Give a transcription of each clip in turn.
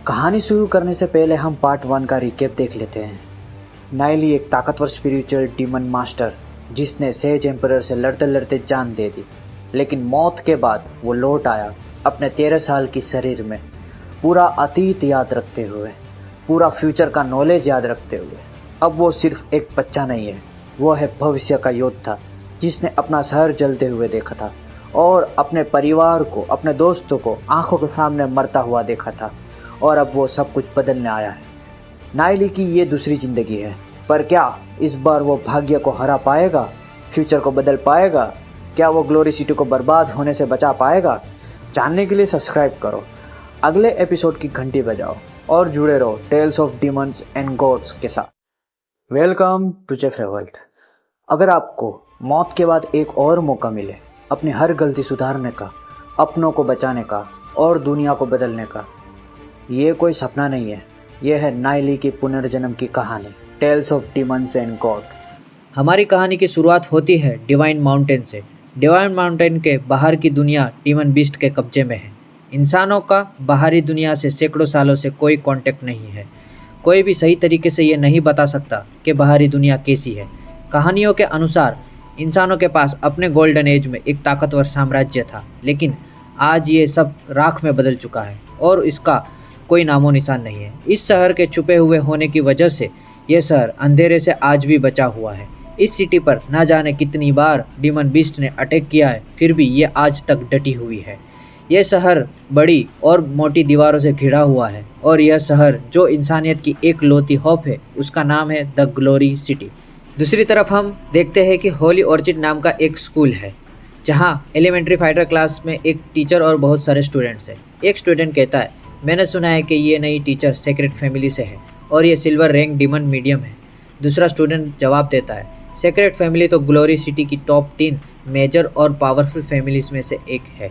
कहानी शुरू करने से पहले हम पार्ट 1 का रिकैप देख लेते हैं। नाइली एक ताकतवर स्पिरिचुअल डीमन मास्टर जिसने सेज एम्परर से लड़ते लड़ते जान दे दी, लेकिन मौत के बाद वो लौट आया अपने 13 साल की शरीर में, पूरा अतीत याद रखते हुए, पूरा फ्यूचर का नॉलेज याद रखते हुए। अब वो सिर्फ एक बच्चा नहीं है, वो है भविष्य का योद्धा जिसने अपना शहर जलते हुए देखा था और अपने परिवार को, अपने दोस्तों को आंखों के सामने मरता हुआ देखा था, और अब वो सब कुछ बदलने आया है। नाइली की ये दूसरी जिंदगी है, पर क्या इस बार वो भाग्य को हरा पाएगा, फ्यूचर को बदल पाएगा? क्या वो ग्लोरी सिटी को बर्बाद होने से बचा पाएगा? जानने के लिए सब्सक्राइब करो, अगले एपिसोड की घंटी बजाओ और जुड़े रहो tales of demons and gods के साथ। Welcome to Jeff Revolt. अगर आपको मौत के बाद एक और मौका मिले अपनी हर गलती सुधारने का, अपनों को बचाने का और दुनिया को बदलने का, ये कोई सपना नहीं है, ये है नाइली की पुनर्जन्म की कहानी, tales of demons and god. हमारी कहानी की शुरुआत होती है डिवाइन माउंटेन से। डिवाइन माउंटेन के बाहर की दुनिया डीमन बीस्ट के कब्जे में है। इंसानों का बाहरी दुनिया से सैकड़ों सालों से कोई कांटेक्ट नहीं है। कोई भी सही तरीके से ये नहीं बता सकता कि बाहरी दुनिया कैसी है। कहानियों के अनुसार इंसानों के पास अपने गोल्डन एज में एक ताकतवर साम्राज्य था, लेकिन आज ये सब राख में बदल चुका है और इसका कोई नामो निशान नहीं है। इस शहर के छुपे हुए होने की वजह से यह शहर अंधेरे से आज भी बचा हुआ है। इस सिटी पर ना जाने कितनी बार डीमन बीस्ट ने अटैक किया है, फिर भी ये आज तक डटी हुई है। यह शहर बड़ी और मोटी दीवारों से घिरा हुआ है और यह शहर जो इंसानियत की एक लौती होप है, उसका नाम है द ग्लोरी सिटी। दूसरी तरफ हम देखते हैं कि होली ऑर्चिड नाम का एक स्कूल है जहाँ एलिमेंट्री फाइटर क्लास में एक टीचर और बहुत सारे स्टूडेंट्स हैं। एक स्टूडेंट कहता है, मैंने सुना है कि ये नई टीचर सेक्रेट फैमिली से है और ये सिल्वर रैंक डीमन मीडियम है। दूसरा स्टूडेंट जवाब देता है, सेक्रेट फैमिली तो ग्लोरी सिटी की टॉप 3 मेजर और पावरफुल फैमिलीज में से एक है।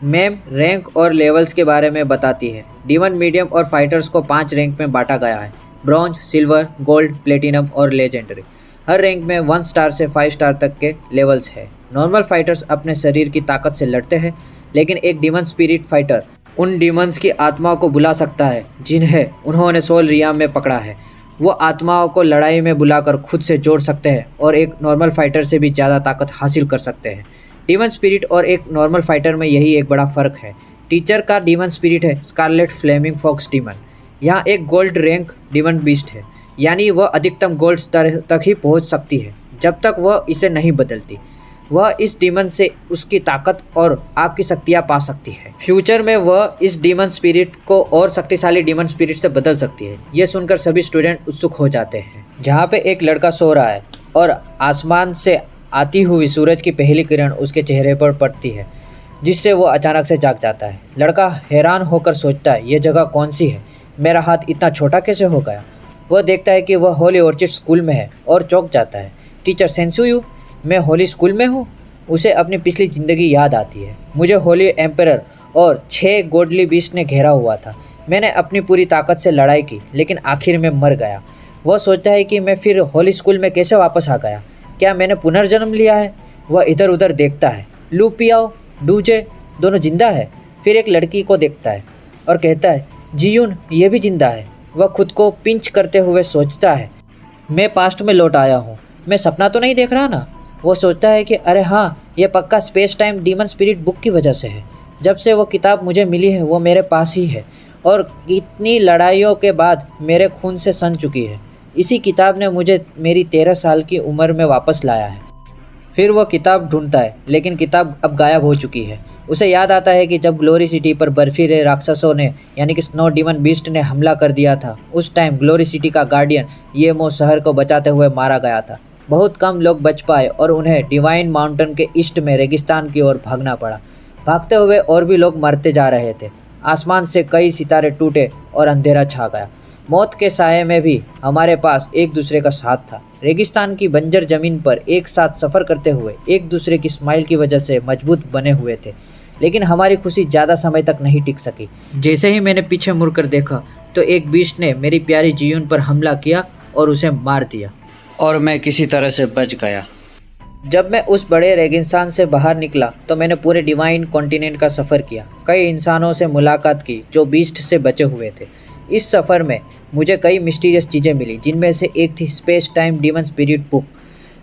मैम रैंक और लेवल्स के बारे में बताती है। डीमन मीडियम और फाइटर्स को 5 रैंक में बांटा गया है, ब्रॉन्ज, सिल्वर, गोल्ड, प्लेटिनम और लेजेंडरी। हर रैंक में 1 स्टार से 5 स्टार तक के लेवल्स है। नॉर्मल फाइटर्स अपने शरीर की ताकत से लड़ते हैं, लेकिन एक डीमन स्पिरिट फाइटर उन डीमंस की आत्माओं को बुला सकता है जिन्हें उन्होंने सोल रियाम में पकड़ा है। वो आत्माओं को लड़ाई में बुलाकर खुद से जोड़ सकते हैं और एक नॉर्मल फाइटर से भी ज़्यादा ताकत हासिल कर सकते हैं। डीमन स्पिरिट और एक नॉर्मल फाइटर में यही एक बड़ा फ़र्क है। टीचर का डीमन स्पिरिट है स्कारलेट फ्लेमिंग फॉक्स डीमन। यहाँ एक गोल्ड रैंक डीमन बीस्ट है, यानी वह अधिकतम गोल्ड स्तर तक ही पहुँच सकती है जब तक वह इसे नहीं बदलती। वह इस डीमन से उसकी ताकत और आग की शक्तियाँ पा सकती है। फ्यूचर में वह इस डीमन स्पिरिट को और शक्तिशाली डीमन स्पिरिट से बदल सकती है। यह सुनकर सभी स्टूडेंट उत्सुक हो जाते हैं। जहाँ पे एक लड़का सो रहा है और आसमान से आती हुई सूरज की पहली किरण उसके चेहरे पर पड़ती है, जिससे वो अचानक से जाग जाता है। लड़का हैरान होकर सोचता है, ये जगह कौन सी है, मेरा हाथ इतना छोटा कैसे हो गया। वह देखता है कि वह होली ऑर्चिड स्कूल में है और चौंक जाता है। टीचर सेंसुयू, मैं होली स्कूल में हूँ। उसे अपनी पिछली ज़िंदगी याद आती है। मुझे होली एम्परर और 6 गोडली बीस्ट ने घेरा हुआ था। मैंने अपनी पूरी ताकत से लड़ाई की, लेकिन आखिर में मर गया। वह सोचता है कि मैं फिर होली स्कूल में कैसे वापस आ गया, क्या मैंने पुनर्जन्म लिया है। वह इधर उधर देखता है, लू पियाओ, डूजे दोनों जिंदा है। फिर एक लड़की को देखता है और कहता है, जीयून ये भी जिंदा है। वह खुद को पिंच करते हुए सोचता है, मैं पास्ट में लौट आया हूँ, मैं सपना तो नहीं देख रहा ना। वो सोचता है कि अरे हाँ, ये पक्का space time demon spirit book की वजह से है। जब से वो किताब मुझे मिली है वो मेरे पास ही है और इतनी लड़ाइयों के बाद मेरे खून से सन चुकी है। इसी किताब ने मुझे मेरी 13 साल की उम्र में वापस लाया है। फिर वो किताब ढूंढता है, लेकिन किताब अब गायब हो चुकी है। उसे याद आता है कि जब ग्लोरी सिटी पर बर्फीले राक्षसों ने यानी कि स्नो डीमन बीस्ट ने हमला कर दिया था, उस टाइम ग्लोरी सिटी का गार्डियन येमो शहर को बचाते हुए मारा गया था। बहुत कम लोग बच पाए और उन्हें डिवाइन माउंटेन के ईस्ट में रेगिस्तान की ओर भागना पड़ा। भागते हुए और भी लोग मरते जा रहे थे। आसमान से कई सितारे टूटे और अंधेरा छा गया। मौत के साये में भी हमारे पास एक दूसरे का साथ था। रेगिस्तान की बंजर ज़मीन पर एक साथ सफ़र करते हुए एक दूसरे की स्माइल की वजह से मजबूत बने हुए थे, लेकिन हमारी खुशी ज़्यादा समय तक नहीं टिक सकी। जैसे ही मैंने पीछे मुड़कर देखा तो एक बीस्ट ने मेरी प्यारी जीयून पर हमला किया और उसे मार दिया, और मैं किसी तरह से बच गया। जब मैं उस बड़े रेगिस्तान से बाहर निकला तो मैंने पूरे डिवाइन कॉन्टिनेंट का सफ़र किया। कई इंसानों से मुलाकात की जो बीस्ट से बचे हुए थे। इस सफ़र में मुझे कई मिस्टीरियस चीज़ें मिली, जिनमें से एक थी space time demon spirit book.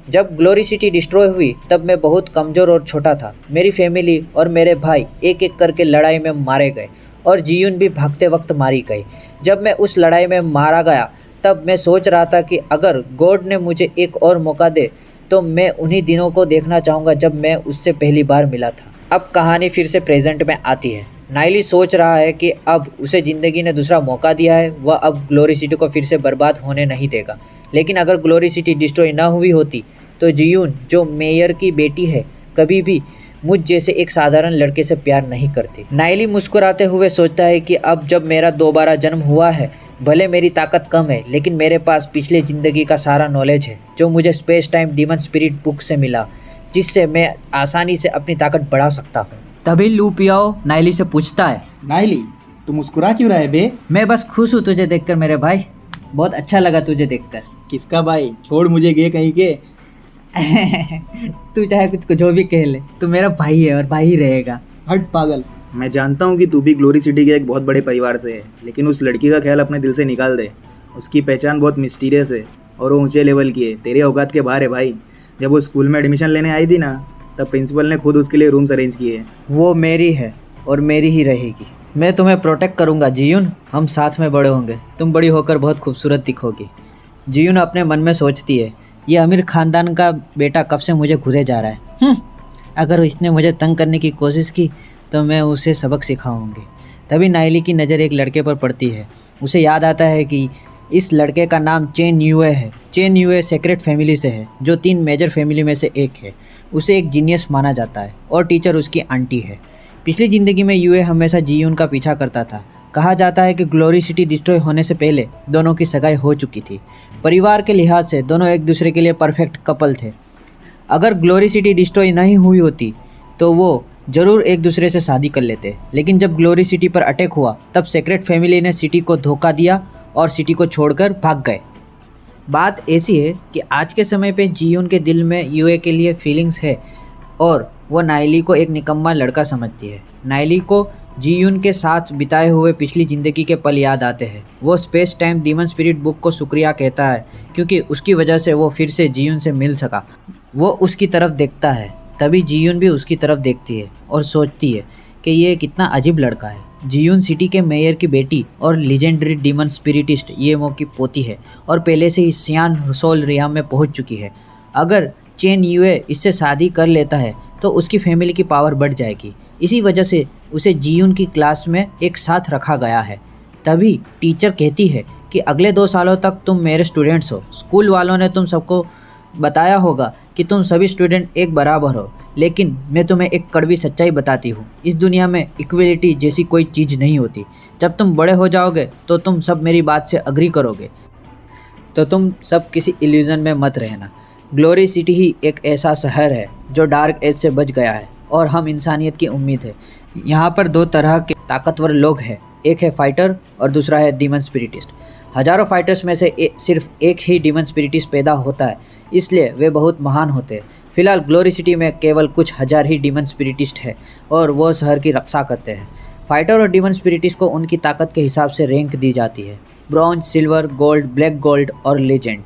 जब ग्लोरी सिटी डिस्ट्रॉय हुई तब मैं बहुत कमज़ोर और छोटा था। मेरी फैमिली और मेरे भाई एक एक करके लड़ाई में मारे गए और जियून भी भागते वक्त मारी गई। जब मैं उस लड़ाई में मारा गया तब मैं सोच रहा था कि अगर गॉड ने मुझे एक और मौका दे तो मैं उन्हीं दिनों को देखना चाहूँगा जब मैं उससे पहली बार मिला था। अब कहानी फिर से प्रेजेंट में आती है। नाइली सोच रहा है कि अब उसे ज़िंदगी ने दूसरा मौका दिया है, वह अब ग्लोरी सिटी को फिर से बर्बाद होने नहीं देगा। लेकिन अगर ग्लोरी सिटी डिस्ट्रॉय ना हुई होती तो जियून, जो मेयर की बेटी है, कभी भी मुझ जैसे एक साधारण लड़के से प्यार नहीं करती। नाइली मुस्कुराते हुए सोचता है कि अब जब मेरा दोबारा जन्म हुआ है, भले मेरी ताकत कम है लेकिन मेरे पास पिछले ज़िंदगी का सारा नॉलेज है जो मुझे space time demon spirit book से मिला, जिससे मैं आसानी से अपनी ताकत बढ़ा सकता हूँ। तभी लू पियाओ नाइली से पूछता है, नाइली, तू मुस्कुरा क्यों रहा है बे? मैं बस खुश हूँ तुझे देखकर मेरे भाई, बहुत अच्छा लगा तुझे देखकर। किसका भाई? छोड़ मुझे गे कहीं के। तू चाहे कुछ जो भी कह ले, तू मेरा भाई है और भाई ही रहेगा। हट पागल। मैं जानता हूँ कि तू भी ग्लोरी सिटी के एक बहुत बड़े परिवार से है, लेकिन उस लड़की का ख्याल अपने दिल से निकाल दे। उसकी पहचान बहुत मिस्टीरियस है और वो ऊंचे लेवल की है, तेरे औकात के बाहर है भाई। जब वो स्कूल में एडमिशन लेने आई थी ना, तब प्रिंसिपल ने खुद उसके लिए रूम्स अरेंज किए। वो मेरी है और मेरी ही रहेगी। मैं तुम्हें प्रोटेक्ट करूँगा जियून, हम साथ में बड़े होंगे, तुम बड़ी होकर बहुत खूबसूरत दिखोगी। जियून अपने मन में सोचती है, ये अमीर ख़ानदान का बेटा कब से मुझे घुरे जा रहा है। अगर इसने मुझे तंग करने की कोशिश की तो मैं उसे सबक सिखाऊंगी। तभी नाइली की नज़र एक लड़के पर पड़ती है। उसे याद आता है कि इस लड़के का नाम चेन यूए है। चेन यूए सेक्रेट फैमिली से है, जो 3 मेजर फैमिली में से एक है। उसे एक जीनियस माना जाता है और टीचर उसकी आंटी है। पिछली ज़िंदगी में यूए हमेशा जियून का पीछा करता था। कहा जाता है कि ग्लोरी सिटी डिस्ट्रॉय होने से पहले दोनों की सगाई हो चुकी थी। परिवार के लिहाज से दोनों एक दूसरे के लिए परफेक्ट कपल थे। अगर ग्लोरी सिटी डिस्ट्रॉय नहीं हुई होती तो वो ज़रूर एक दूसरे से शादी कर लेते, लेकिन जब ग्लोरी सिटी पर अटैक हुआ तब सेक्रेट फैमिली ने सिटी को धोखा दिया और सिटी को छोड़कर भाग गए। बात ऐसी है कि आज के समय पे जियून के दिल में यूए के लिए फीलिंग्स है और वो नाइली को एक निकम्मा लड़का समझती है। नाइली को जियून के साथ बिताए हुए पिछली ज़िंदगी के पल याद आते हैं। वो space time demon spirit book को शुक्रिया कहता है क्योंकि उसकी वजह से वो फिर से जियून से मिल सका। वो उसकी तरफ देखता है, तभी जियून भी उसकी तरफ देखती है और सोचती है कि ये कितना अजीब लड़का है। जियून सिटी के मेयर की बेटी और लीजेंडरी डीमन स्पिरिटिस्ट येमो की पोती है और पहले से ही सियान सोल रियाम में पहुंच चुकी है। अगर चेन यूए इससे शादी कर लेता है तो उसकी फैमिली की पावर बढ़ जाएगी। इसी वजह से उसे जियून की क्लास में एक साथ रखा गया है। तभी टीचर कहती है कि अगले 2 सालों तक तुम मेरे स्टूडेंट्स हो। स्कूल वालों ने तुम सबको बताया होगा कि तुम सभी स्टूडेंट एक बराबर हो, लेकिन मैं तुम्हें एक कड़वी सच्चाई बताती हूँ, इस दुनिया में इक्वलिटी जैसी कोई चीज़ नहीं होती। जब तुम बड़े हो जाओगे तो तुम सब मेरी बात से अग्री करोगे। तो तुम सब किसी इल्यूज़न में मत रहना। ग्लोरी सिटी ही एक ऐसा शहर है जो डार्क एज से बच गया है और हम इंसानियत की उम्मीद है। यहाँ पर 2 तरह के ताकतवर लोग हैं, एक है फाइटर और दूसरा है डीमन स्पिरिटिस्ट। हज़ारों फाइटर्स में से सिर्फ एक ही डीमन स्पिरिटिस्ट पैदा होता है, इसलिए वे बहुत महान होते हैं। फिलहाल ग्लोरी सिटी में केवल कुछ हज़ार ही डीमन स्पिरिटिस्ट हैं और वो शहर की रक्षा करते हैं। फाइटर और डीमन स्पिरिटिस्ट को उनकी ताकत के हिसाब से रैंक दी जाती है, bronze, silver, gold, black gold और लेजेंड।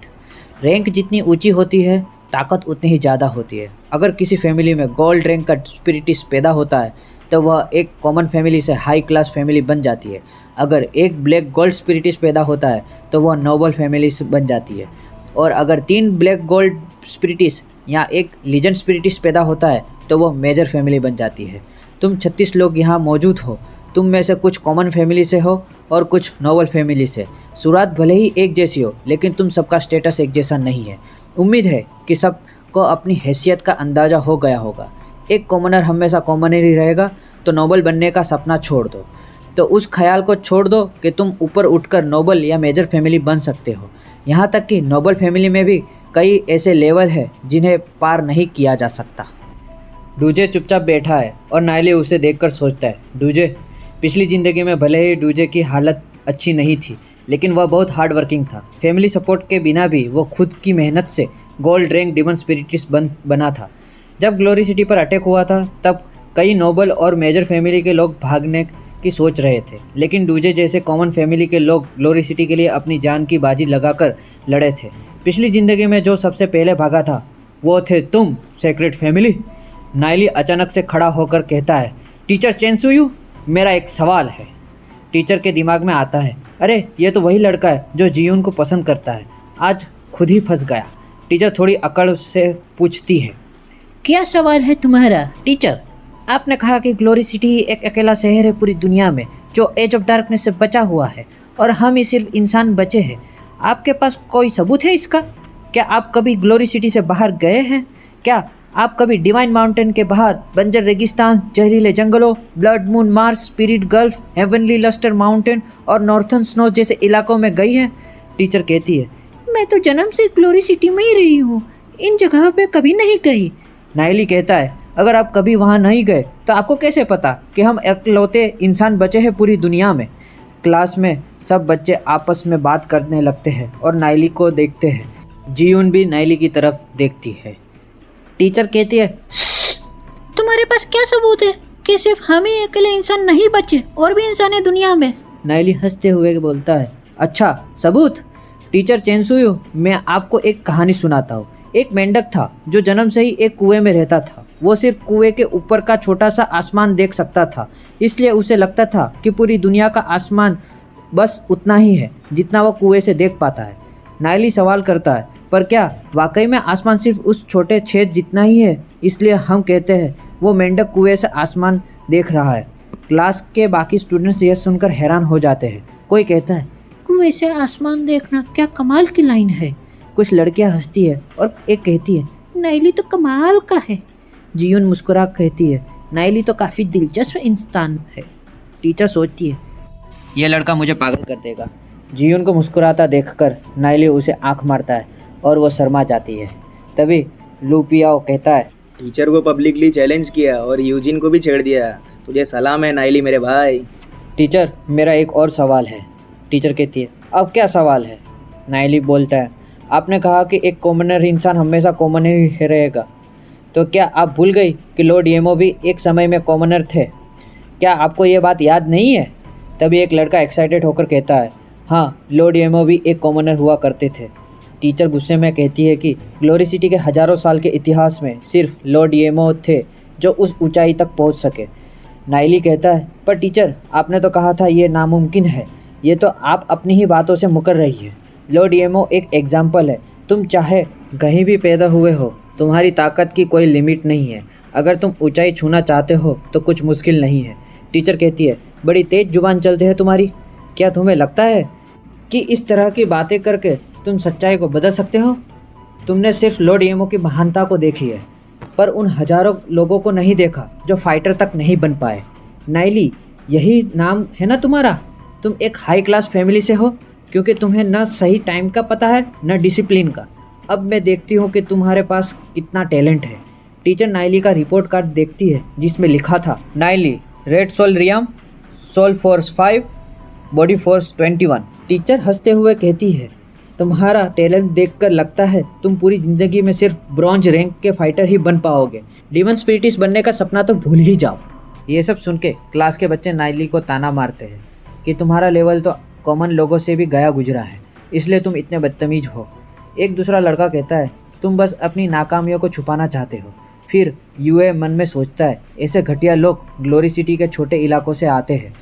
रैंक जितनी ऊंची होती है ताकत उतनी ही ज़्यादा होती है। अगर किसी फैमिली में गोल्ड रैंक का स्पिरिटिस्ट पैदा होता है तो वह एक कॉमन फैमिली से हाई क्लास फैमिली बन जाती है। अगर एक ब्लैक गोल्ड स्पिरिटिस्ट पैदा होता है तो वह नोबल फैमिली से बन जाती है। और अगर 3 ब्लैक गोल्ड स्पिरिटिस्ट या एक लीजेंड स्पिरिटिस्ट पैदा होता है तो वह मेजर फैमिली बन जाती है। तुम 36 लोग यहाँ मौजूद हो। तुम में से कुछ कॉमन फैमिली से हो और कुछ नोबल फैमिली से। शुरुआत भले ही एक जैसी हो, लेकिन तुम सबका स्टेटस एक जैसा नहीं है। उम्मीद है कि सबको अपनी हैसियत का अंदाज़ा हो गया होगा। एक कॉमनर हमेशा कॉमनर ही रहेगा, तो नोबल बनने का सपना छोड़ दो। तो उस ख्याल को छोड़ दो कि तुम ऊपर उठकर नोबल या मेजर फैमिली बन सकते हो। यहाँ तक कि नोबल फैमिली में भी कई ऐसे लेवल हैं जिन्हें पार नहीं किया जा सकता। डूजे चुपचाप बैठा है और नाइली उसे देखकर सोचता है, डूजे पिछली ज़िंदगी में भले ही डूजे की हालत अच्छी नहीं थी, लेकिन वह बहुत हार्ड वर्किंग था। फैमिली सपोर्ट के बिना भी वो खुद की मेहनत से गोल्ड रैंक डिमन स्पिरिटिस्ट बना था। जब ग्लोरी सिटी पर अटैक हुआ था तब कई नोबल और मेजर फैमिली के लोग भागने की सोच रहे थे, लेकिन डूजे जैसे कॉमन फैमिली के लोग ग्लोरी सिटी के लिए अपनी जान की बाजी लगाकर लड़े थे। पिछली ज़िंदगी में जो सबसे पहले भागा था वो थे तुम, सेक्रेट फैमिली। नाइली अचानक से खड़ा होकर कहता है, टीचर चेंसुयू, मेरा एक सवाल है। टीचर के दिमाग में आता है, अरे ये तो वही लड़का है जो जियून को पसंद करता है, आज खुद ही फंस गया। टीचर थोड़ी अकड़ से पूछती है, क्या सवाल है तुम्हारा टीचर? आपने कहा कि ग्लोरी सिटी एक अकेला शहर है पूरी दुनिया में जो एज ऑफ डार्कनेस से बचा हुआ है और हम ही सिर्फ इंसान बचे हैं। आपके पास कोई सबूत है इसका? क्या आप कभी ग्लोरी सिटी से बाहर गए हैं? क्या आप कभी डिवाइन माउंटेन के बाहर बंजर रेगिस्तान, जहरीले जंगलों, blood moon Mars, spirit gulf, heavenly lustre mountain और नॉर्थर्न स्नोज जैसे इलाकों में गई हैं? टीचर कहती है, मैं तो जन्म से ग्लोरी सिटी में ही रही हूँ, इन जगह पे कभी नहीं गई। नाइली कहता है, अगर आप कभी वहाँ नहीं गए तो आपको कैसे पता कि हम इकलौते इंसान बचे हैं पूरी दुनिया में? क्लास में सब बच्चे आपस में बात करने लगते हैं और नाइली को देखते हैं। जियून भी नाइली की तरफ देखती है। टीचर कहती है, तुम्हारे पास क्या सबूत है कि सिर्फ हम ही अकेले इंसान नहीं बचे, और भी इंसान है दुनिया में? नाइली हंसते हुए बोलता है, अच्छा सबूत? टीचर चेंसुयू, मैं आपको एक कहानी सुनाता हूँ। एक मेंढक था जो जन्म से ही एक कुएं में रहता था। वो सिर्फ कुएं के ऊपर का छोटा सा आसमान देख सकता था, इसलिए उसे लगता था कि पूरी दुनिया का आसमान बस उतना ही है जितना वो कुएं से देख पाता है। नाइली सवाल करता है, पर क्या वाकई में आसमान सिर्फ उस छोटे छेद जितना ही है? इसलिए हम कहते हैं वो मेंढक कुएं से आसमान देख रहा है। क्लास के बाकी स्टूडेंट्स यह सुनकर हैरान हो जाते हैं। कोई कहता है, कुएं से आसमान देखना क्या कमाल की लाइन है। कुछ लड़कियां हंसती है और एक कहती है, नाइली तो कमाल का है। जियून मुस्कुरा कहती है, नाइली तो काफ़ी दिलचस्प इंसान है। टीचर सोचती है, यह लड़का मुझे पागल कर देगा। जियून को मुस्कुराता देखकर नाइली उसे आंख मारता है और वो शर्मा जाती है। तभी लूपियाओ कहता है, टीचर को पब्लिकली चैलेंज किया और यूजिन को भी छेड़ दिया। तुझे सलाम है नाइली मेरे भाई। टीचर, मेरा एक और सवाल है। टीचर कहती है, अब क्या सवाल है? नाइली बोलता है, आपने कहा कि एक कॉमनर इंसान हमेशा कॉमनर ही रहेगा, तो क्या आप भूल गई कि लॉर्ड येमो भी एक समय में कॉमनर थे? क्या आपको ये बात याद नहीं है? तभी एक लड़का एक्साइटेड होकर कहता है, हाँ, लॉर्ड येमो भी एक कॉमनर हुआ करते थे। टीचर गुस्से में कहती है कि ग्लोरी सिटी के हज़ारों साल के इतिहास में सिर्फ लॉर्ड येमो थे जो उस ऊंचाई तक पहुंच सके। नाइली कहता है, पर टीचर, आपने तो कहा था ये नामुमकिन है। ये तो आप अपनी ही बातों से मुकर रही है। लॉर्ड येमो एक एग्जाम्पल है। तुम चाहे कहीं भी पैदा हुए हो, तुम्हारी ताकत की कोई लिमिट नहीं है। अगर तुम ऊंचाई छूना चाहते हो तो कुछ मुश्किल नहीं है। टीचर कहती है, बड़ी तेज़ जुबान चलती है तुम्हारी। क्या तुम्हें लगता है कि इस तरह की बातें करके तुम सच्चाई को बदल सकते हो? तुमने सिर्फ लॉर्ड येमो की महानता को देखी है, पर उन हजारों लोगों को नहीं देखा जो फाइटर तक नहीं बन पाए। नाइली, यही नाम है ना तुम्हारा? तुम एक हाई क्लास फैमिली से हो, क्योंकि तुम्हें न सही टाइम का पता है न डिसिप्लिन का। अब मैं देखती हूँ कि तुम्हारे पास कितना टैलेंट है। टीचर नाइली का रिपोर्ट कार्ड देखती है जिसमें लिखा था, नाइली, रेड सोल रियम, soul force 5, body force 21। Teacher हंसते हुए कहती है, तुम्हारा टैलेंट देखकर लगता है तुम पूरी ज़िंदगी में सिर्फ ब्रॉन्ज रैंक के फाइटर ही बन पाओगे। डिमन स्पिरिटिस्ट बनने का सपना तो भूल ही जाओ। ये सब सुन के क्लास के बच्चे नाइली को ताना मारते हैं कि तुम्हारा लेवल तो कॉमन लोगों से भी गया गुजरा है, इसलिए तुम इतने बदतमीज हो। एक दूसरा लड़का कहता है, तुम बस अपनी नाकामियों को छुपाना चाहते हो। फिर यूए मन में सोचता है, ऐसे घटिया लोग ग्लोरी सिटी के छोटे इलाकों से आते हैं।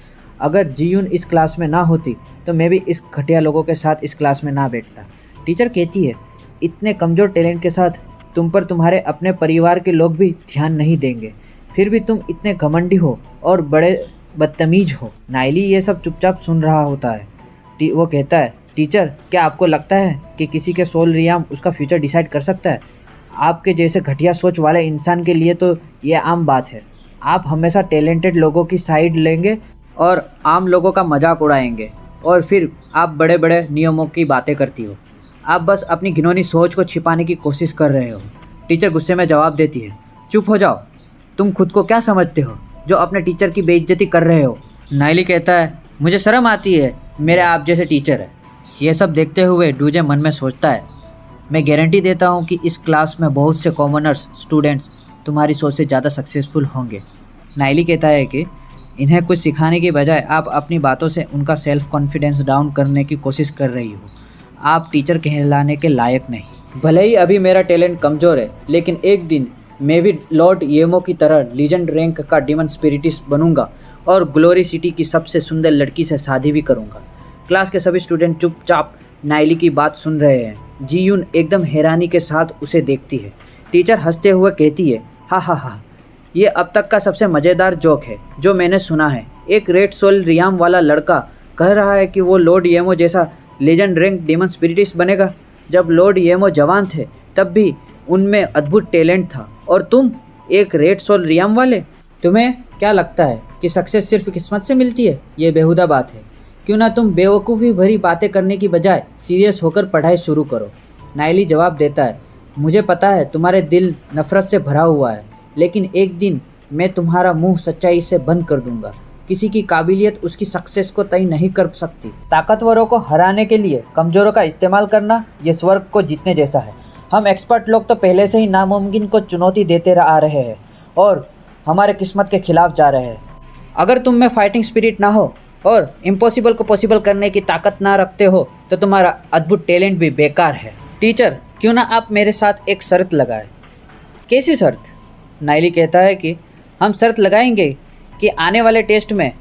अगर जियून इस क्लास में ना होती तो मैं भी इस घटिया लोगों के साथ इस क्लास में ना बैठता। टीचर कहती है, इतने कमज़ोर टैलेंट के साथ तुम पर तुम्हारे अपने परिवार के लोग भी ध्यान नहीं देंगे, फिर भी तुम इतने घमंडी हो और बड़े बदतमीज हो। नाइली ये सब चुपचाप सुन रहा होता है। वो कहता है, टीचर, क्या आपको लगता है कि किसी के सोल रियाम उसका फ्यूचर डिसाइड कर सकता है? आपके जैसे घटिया सोच वाले इंसान के लिए तो ये आम बात है। आप हमेशा टैलेंटेड लोगों की साइड लेंगे और आम लोगों का मजाक उड़ाएंगे, और फिर आप बड़े बड़े नियमों की बातें करती हो। आप बस अपनी घिनौनी सोच को छिपाने की कोशिश कर रहे हो। टीचर गुस्से में जवाब देती है, चुप हो जाओ। तुम खुद को क्या समझते हो जो अपने टीचर की बेइज्जती कर रहे हो? नाइली कहता है, मुझे शर्म आती है, मेरे आप जैसे टीचर है। ये सब देखते हुए डूजे मन में सोचता है, मैं गारंटी देता हूँ कि इस क्लास में बहुत से कॉमनर्स स्टूडेंट्स तुम्हारी सोच से ज़्यादा सक्सेसफुल होंगे। नाइली कहता है कि इन्हें कुछ सिखाने की बजाय आप अपनी बातों से उनका सेल्फ कॉन्फिडेंस डाउन करने की कोशिश कर रही हो। आप टीचर कहलाने के लायक नहीं। भले ही अभी मेरा टैलेंट कमज़ोर है, लेकिन एक दिन मैं भी लॉर्ड येमो की तरह लीजेंड रैंक का डीमन स्पिरिटिस्ट बनूंगा और ग्लोरी सिटी की सबसे सुंदर लड़की से शादी भी करूंगा। क्लास के सभी स्टूडेंट चुपचाप नाइली की बात सुन रहे हैं। जीयून एकदम हैरानी के साथ उसे देखती है। टीचर हंसते हुए कहती है, हा हा हा, ये अब तक का सबसे मज़ेदार जोक है जो मैंने सुना है। एक रेड सोल रियाम वाला लड़का कह रहा है कि वो लॉर्ड येमो जैसा लेजेंड रैंक डीमन स्पिरिटिस्ट बनेगा। जब लॉर्ड येमो जवान थे तब भी उनमें अद्भुत टैलेंट था, और तुम एक रेड सोल रियाम वाले। तुम्हें क्या लगता है कि सक्सेस सिर्फ किस्मत से मिलती है? ये बेहुदा बात है। क्यों ना तुम बेवकूफ़ी भरी बातें करने की बजाय सीरियस होकर पढ़ाई शुरू करो। नाइली जवाब देता है, मुझे पता है तुम्हारे दिल नफ़रत से भरा हुआ है, लेकिन एक दिन मैं तुम्हारा मुंह सच्चाई से बंद कर दूंगा। किसी की काबिलियत उसकी सक्सेस को तय नहीं कर सकती। ताकतवरों को हराने के लिए कमज़ोरों का इस्तेमाल करना ये स्वर्ग को जीतने जैसा है। हम एक्सपर्ट लोग तो पहले से ही नामुमकिन को चुनौती देते आ रहे हैं और हमारे किस्मत के खिलाफ जा रहे हैं। अगर तुम में फाइटिंग स्पिरिट ना हो और इम्पॉसिबल को पॉसिबल करने की ताकत ना रखते हो तो तुम्हारा अद्भुत टैलेंट भी बेकार है। टीचर, क्यों ना आप मेरे साथ एक शर्त लगाएं। कैसी शर्त? नाइली कहता है कि हम शर्त लगाएंगे कि आने वाले टेस्ट में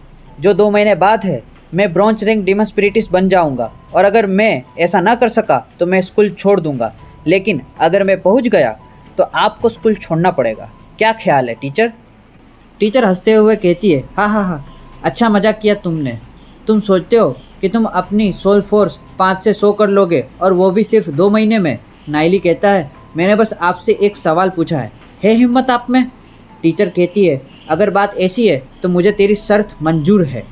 जो 2 महीने बाद है, मैं ब्रॉन्ज रैंक डीमन स्पिरिटिस्ट बन जाऊंगा, और अगर मैं ऐसा ना कर सका तो मैं स्कूल छोड़ दूंगा, लेकिन अगर मैं पहुंच गया तो आपको स्कूल छोड़ना पड़ेगा। क्या ख्याल है टीचर? टीचर हंसते हुए कहती है, हाँ हाँ हाँ, अच्छा मजाक किया तुमने। तुम सोचते हो कि तुम अपनी सोल फोर्स 5 से 100 कर लोगे, और वो भी सिर्फ 2 महीने में? नाइली कहता है, मैंने बस आपसे एक सवाल पूछा है हिम्मत आप में? टीचर कहती है, अगर बात ऐसी है तो मुझे तेरी शर्त मंजूर है।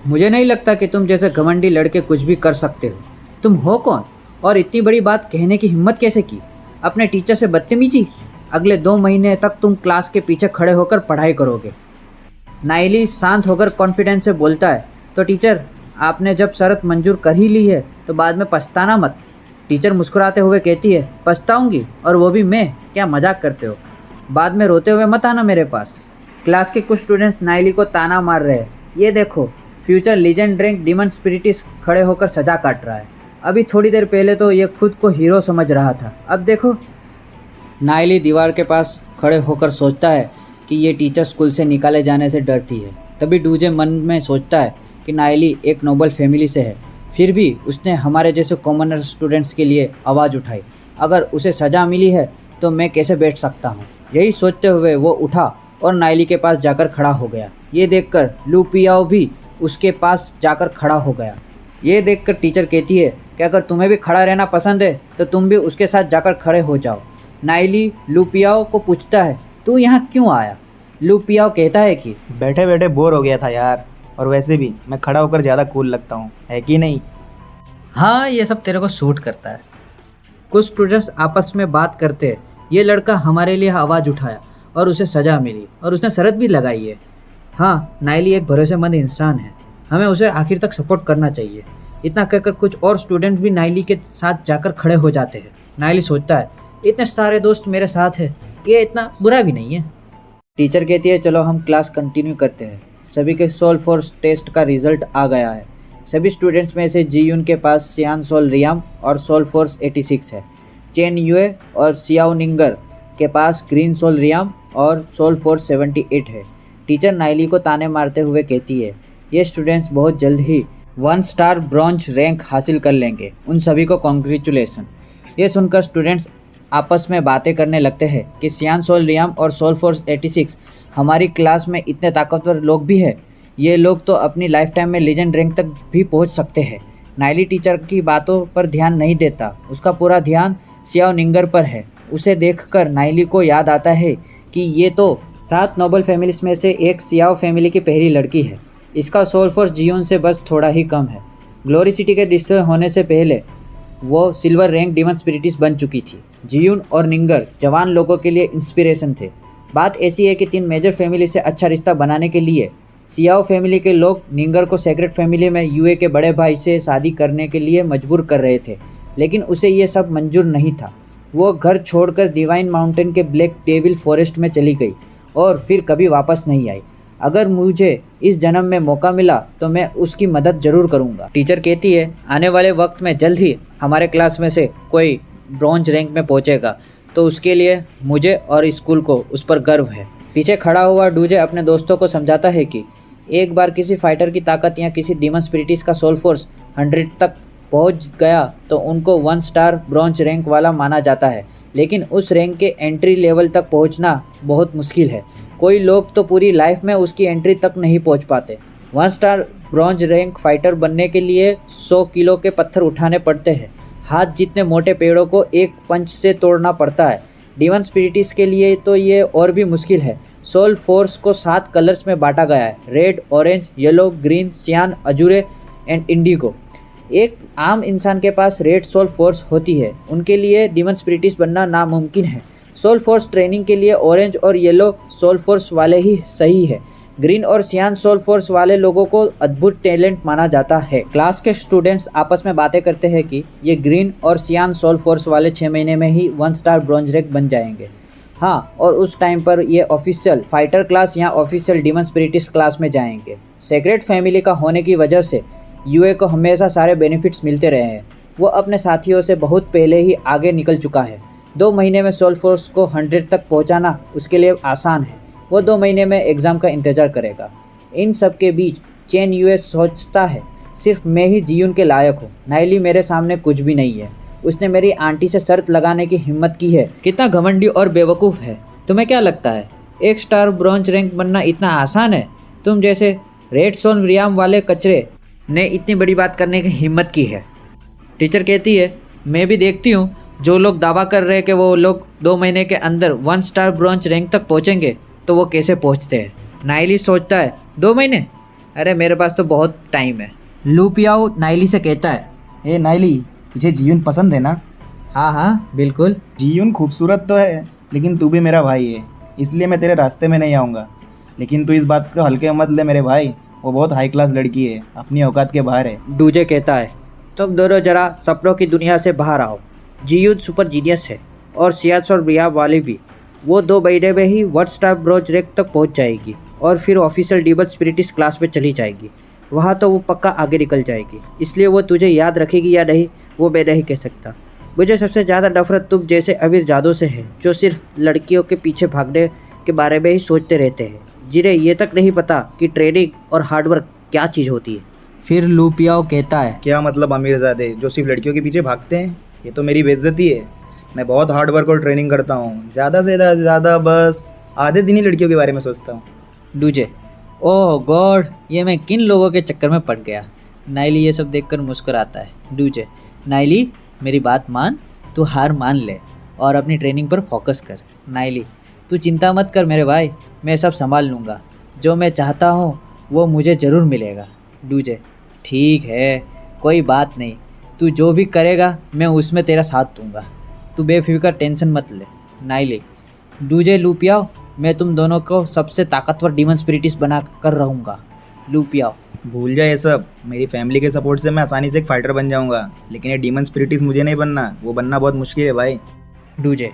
मुझे नहीं लगता कि तुम जैसे घमंडी लड़के कुछ भी कर सकते हो। तुम हो कौन और इतनी बड़ी बात कहने की हिम्मत कैसे की? अपने टीचर से बदतमीजी? अगले 2 महीने तक तुम क्लास के पीछे खड़े होकर पढ़ाई करोगे। नाइली शांत होकर कॉन्फिडेंस से बोलता है, तो टीचर, आपने जब शर्त मंजूर कर ही ली है तो बाद में पछताना मत। टीचर मुस्कुराते हुए कहती है, पछताऊंगी? और वो भी मैं? क्या मजाक करते हो? बाद में रोते हुए मत आना मेरे पास। क्लास के कुछ स्टूडेंट्स नाइली को ताना मार रहे हैं। ये देखो, फ्यूचर लीजेंड रैंक डीमन स्पिरिटिस्ट खड़े होकर सजा काट रहा है। अभी थोड़ी देर पहले तो ये खुद को हीरो समझ रहा था, अब देखो। नाइली दीवार के पास खड़े होकर सोचता है कि ये टीचर स्कूल से निकाले जाने से डरती है। तभी डूजे मन में सोचता है कि नाइली एक नोबल फैमिली से है, फिर भी उसने हमारे जैसे कॉमनर स्टूडेंट्स के लिए आवाज़ उठाई। अगर उसे सज़ा मिली है तो मैं कैसे बैठ सकता हूँ? यही सोचते हुए वो उठा और नाइली के पास जाकर खड़ा हो गया। ये देखकर लू पियाओ भी उसके पास जाकर खड़ा हो गया। ये देखकर टीचर कहती है कि अगर तुम्हें भी खड़ा रहना पसंद है तो तुम भी उसके साथ जाकर खड़े हो जाओ। नाइली लू पियाओ को पूछता है, तू यहाँ क्यों आया? लू पियाओ कहता है कि बैठे बैठे बोर हो गया था यार, और वैसे भी मैं खड़ा होकर ज़्यादा कूल लगता हूँ, है कि नहीं? हाँ, ये सब तेरे को सूट करता है। कुछ स्टूडेंट्स आपस में बात करते हैं, ये लड़का हमारे लिए आवाज़ उठाया और उसे सज़ा मिली और उसने शर्त भी लगाई है। हाँ, नाइली एक भरोसेमंद इंसान है, हमें उसे आखिर तक सपोर्ट करना चाहिए। इतना कहकर कुछ और स्टूडेंट भी नाइली के साथ जाकर खड़े हो जाते हैं। नाइली सोचता है, इतने सारे दोस्त मेरे साथ हैं, ये इतना बुरा भी नहीं है। टीचर कहती है, चलो हम क्लास कंटिन्यू करते हैं। सभी के सोल फोर्स टेस्ट का रिजल्ट आ गया है। सभी स्टूडेंट्स में से जीयून के पास सियान सोल रियाम और सोल फोर्स 86 है। चेन यूए और सियाओ निंगर के पास ग्रीन सोल रियाम और सोल फोर्स 78 है। टीचर नाइली को ताने मारते हुए कहती है, ये स्टूडेंट्स बहुत जल्द ही 1 स्टार ब्रॉन्ज रैंक हासिल कर लेंगे। उन सभी को कॉन्ग्रेचुलेसन। ये सुनकर स्टूडेंट्स आपस में बातें करने लगते हैं कि सियान सोल रियाम और सोल फोर्स 86, हमारी क्लास में इतने ताकतवर लोग भी हैं। ये लोग तो अपनी लाइफ टाइम में लेजेंड रैंक तक भी पहुंच सकते हैं। नाइली टीचर की बातों पर ध्यान नहीं देता, उसका पूरा ध्यान सियाओ निंगर पर है। उसे देखकर नाइली को याद आता है कि ये तो 7 नोबल फैमिलीज में से एक सियाओ फैमिली की पहली लड़की है। इसका सोल फोर्स जीयून से बस थोड़ा ही कम है। ग्लोरी सिटी के डिस्ट्रॉय होने से पहले वो सिल्वर रैंक डीमन स्पिरिटिस्ट बन चुकी थी। जीयून और निंगर जवान लोगों के लिए इंस्पिरेशन थे। बात ऐसी है कि 3 मेजर फैमिली से अच्छा रिश्ता बनाने के लिए सियाओ फैमिली के लोग निंगर को सेक्रेट फैमिली में यूए के बड़े भाई से शादी करने के लिए मजबूर कर रहे थे। लेकिन उसे ये सब मंजूर नहीं था। वो घर छोड़कर डिवाइन माउंटेन के ब्लैक डेविल फॉरेस्ट में चली गई और फिर कभी वापस नहीं आई। अगर मुझे इस जन्म में मौका मिला तो मैं उसकी मदद ज़रूर करूँगा। टीचर कहती है आने वाले वक्त में जल्द ही हमारे क्लास में से कोई ब्रॉन्ज रैंक में पहुँचेगा, तो उसके लिए मुझे और स्कूल को उस पर गर्व है। पीछे खड़ा हुआ डूजे अपने दोस्तों को समझाता है कि एक बार किसी फाइटर की ताकत या किसी डीमन स्पिरिटिस का सोल फोर्स 100 तक पहुंच गया तो उनको 1 स्टार ब्रॉन्ज रैंक वाला माना जाता है, लेकिन उस रैंक के एंट्री लेवल तक पहुंचना बहुत मुश्किल है। कोई लोग तो पूरी लाइफ में उसकी एंट्री तक नहीं पहुंच पाते। 1 स्टार ब्रॉन्ज रैंक फाइटर बनने के लिए 100 किलो के पत्थर उठाने पड़ते हैं। हाथ जितने मोटे पेड़ों को एक पंच से तोड़ना पड़ता है। डीमन स्पिरिटिस के लिए तो ये और भी मुश्किल है। सोल फोर्स को 7 कलर्स में बांटा गया है, रेड, ऑरेंज, येलो, ग्रीन, सियान, अजूरे एंड इंडिगो। एक आम इंसान के पास रेड सोल फोर्स होती है, उनके लिए डीमन स्पिरिटिस बनना नामुमकिन है। सोल फोर्स ट्रेनिंग के लिए ऑरेंज और येलो सोल फोर्स वाले ही सही है। ग्रीन और सियान सोल फोर्स वाले लोगों को अद्भुत टैलेंट माना जाता है। क्लास के स्टूडेंट्स आपस में बातें करते हैं कि ये ग्रीन और सियान सोल फोर्स वाले 6 महीने में ही 1 स्टार ब्रॉन्ज रैंक बन जाएंगे। हाँ, और उस टाइम पर ये ऑफिशियल फाइटर क्लास या ऑफिशियल डीमन स्पिरिटिस क्लास में जाएंगे। सेक्रेट फैमिली का होने की वजह से यूए को हमेशा सारे बेनिफिट्स मिलते रहे हैं। वो अपने साथियों से बहुत पहले ही आगे निकल चुका है। 2 महीने में सोल फोर्स को 100 तक पहुंचाना उसके लिए आसान है। वो 2 महीने में एग्ज़ाम का इंतज़ार करेगा। इन सब के बीच चेन यूए सोचता है सिर्फ मैं ही जीवन के लायक हूँ। नाइली मेरे सामने कुछ भी नहीं है। उसने मेरी आंटी से शर्त लगाने की हिम्मत की है। कितना घमंडी और बेवकूफ़ है। तुम्हें क्या लगता है 1 स्टार ब्रॉन्ज रैंक बनना इतना आसान है? तुम जैसे रेड सोल रियाम वाले कचरे ने इतनी बड़ी बात करने की हिम्मत की है। टीचर कहती है मैं भी देखती हूँ जो लोग दावा कर रहे हैं कि वो लोग 2 महीने के अंदर 1 स्टार ब्रॉन्ज रैंक तक पहुँचेंगे तो वो कैसे पहुँचते हैं। नाइली सोचता है 2 महीने, अरे मेरे पास तो बहुत टाइम है। लूपियाओ नाइली से कहता है ए नाइली, तुझे जीवन पसंद है ना? हाँ हाँ बिल्कुल। जीवन खूबसूरत तो है, लेकिन तू भी मेरा भाई है, इसलिए मैं तेरे रास्ते में नहीं आऊँगा। लेकिन तू इस बात को हल्के मत ले मेरे भाई, वो बहुत हाई क्लास लड़की है, अपनी औकात के बाहर है। डूजे कहता है तुम दोनों जरा सपनों की दुनिया से बाहर आओ। जीयूद सुपर जीनियस है और सियास और बिया वाली भी। वो 2 महीने में ही 1 स्टार ब्रॉन्ज रैंक तक पहुंच जाएगी और फिर ऑफिशियल डीमन स्पिरिटिस क्लास में चली जाएगी। वहाँ तो वो पक्का आगे निकल जाएगी। इसलिए वो तुझे याद रखेगी या नहीं वो मैं नहीं कह सकता। मुझे सबसे ज़्यादा नफरत तुम जैसे अमीर जादों से है जो सिर्फ लड़कियों के पीछे भागने के बारे में ही सोचते रहते हैं, जिन्हें ये तक नहीं पता कि ट्रेनिंग और हार्डवर्क क्या चीज़ होती है। फिर लूपियाओ कहता है क्या मतलब अमीरजादे जो सिर्फ लड़कियों के पीछे भागते हैं? ये तो मेरी बेइज्जती है। मैं बहुत हार्ड वर्क और ट्रेनिंग करता हूँ, ज़्यादा से ज़्यादा बस आधे दिन ही लड़कियों के बारे में सोचता हूँ। डूजे ओह गॉड, ये मैं किन लोगों के चक्कर में पड़ गया। नाइली ये सब देखकर मुस्कुराता है। डूजे नाइली मेरी बात मान, तू हार मान ले और अपनी ट्रेनिंग पर फोकस कर। नाइली तू चिंता मत कर मेरे भाई, मैं सब संभाल लूँगा। जो मैं चाहता हूँ वो मुझे ज़रूर मिलेगा। डूजे ठीक है कोई बात नहीं, तू जो भी करेगा मैं उसमें तेरा साथ दूंगा, तू बेफिक्र टेंशन मत ले। नाइली डूजे लूपियाओ मैं तुम दोनों को सबसे ताकतवर डीमन स्पिरिटिस बना कर रहूँगा। लूपियाओ भूल जाए ये सब, मेरी फैमिली के सपोर्ट से मैं आसानी से एक फाइटर बन जाऊंगा, लेकिन ये डीमन स्पिरिटिस मुझे नहीं बनना, वो बनना बहुत मुश्किल है भाई। डूजे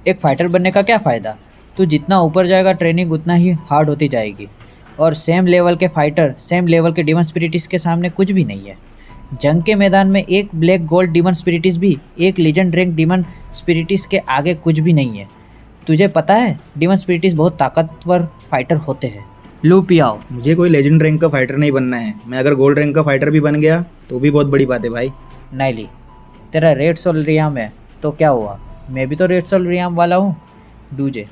एक फाइटर बनने का क्या फ़ायदा? तू जितना ऊपर जाएगा ट्रेनिंग उतना ही हार्ड होती जाएगी और सेम लेवल के फाइटर सेम लेवल के डीमन स्पिरिटिस के सामने कुछ भी नहीं है। जंग के मैदान में एक ब्लैक गोल्ड डीमन स्पिरिटिस भी एक लीजेंड रैंक डीमन स्पिरिटिस के आगे कुछ भी नहीं है। तुझे पता है डीमन स्पिरिटिस बहुत ताकतवर फाइटर होते हैं। लूपियाओ मुझे कोई लेजेंड रैंक का फाइटर नहीं बनना है, मैं अगर गोल्ड रैंक का फाइटर भी बन गया तो भी बहुत बड़ी बात है भाई। नाइली तेरा रेड सोल रियाम है तो क्या हुआ, मैं भी तो रेड सोल रियाम वाला हूँ। डूजे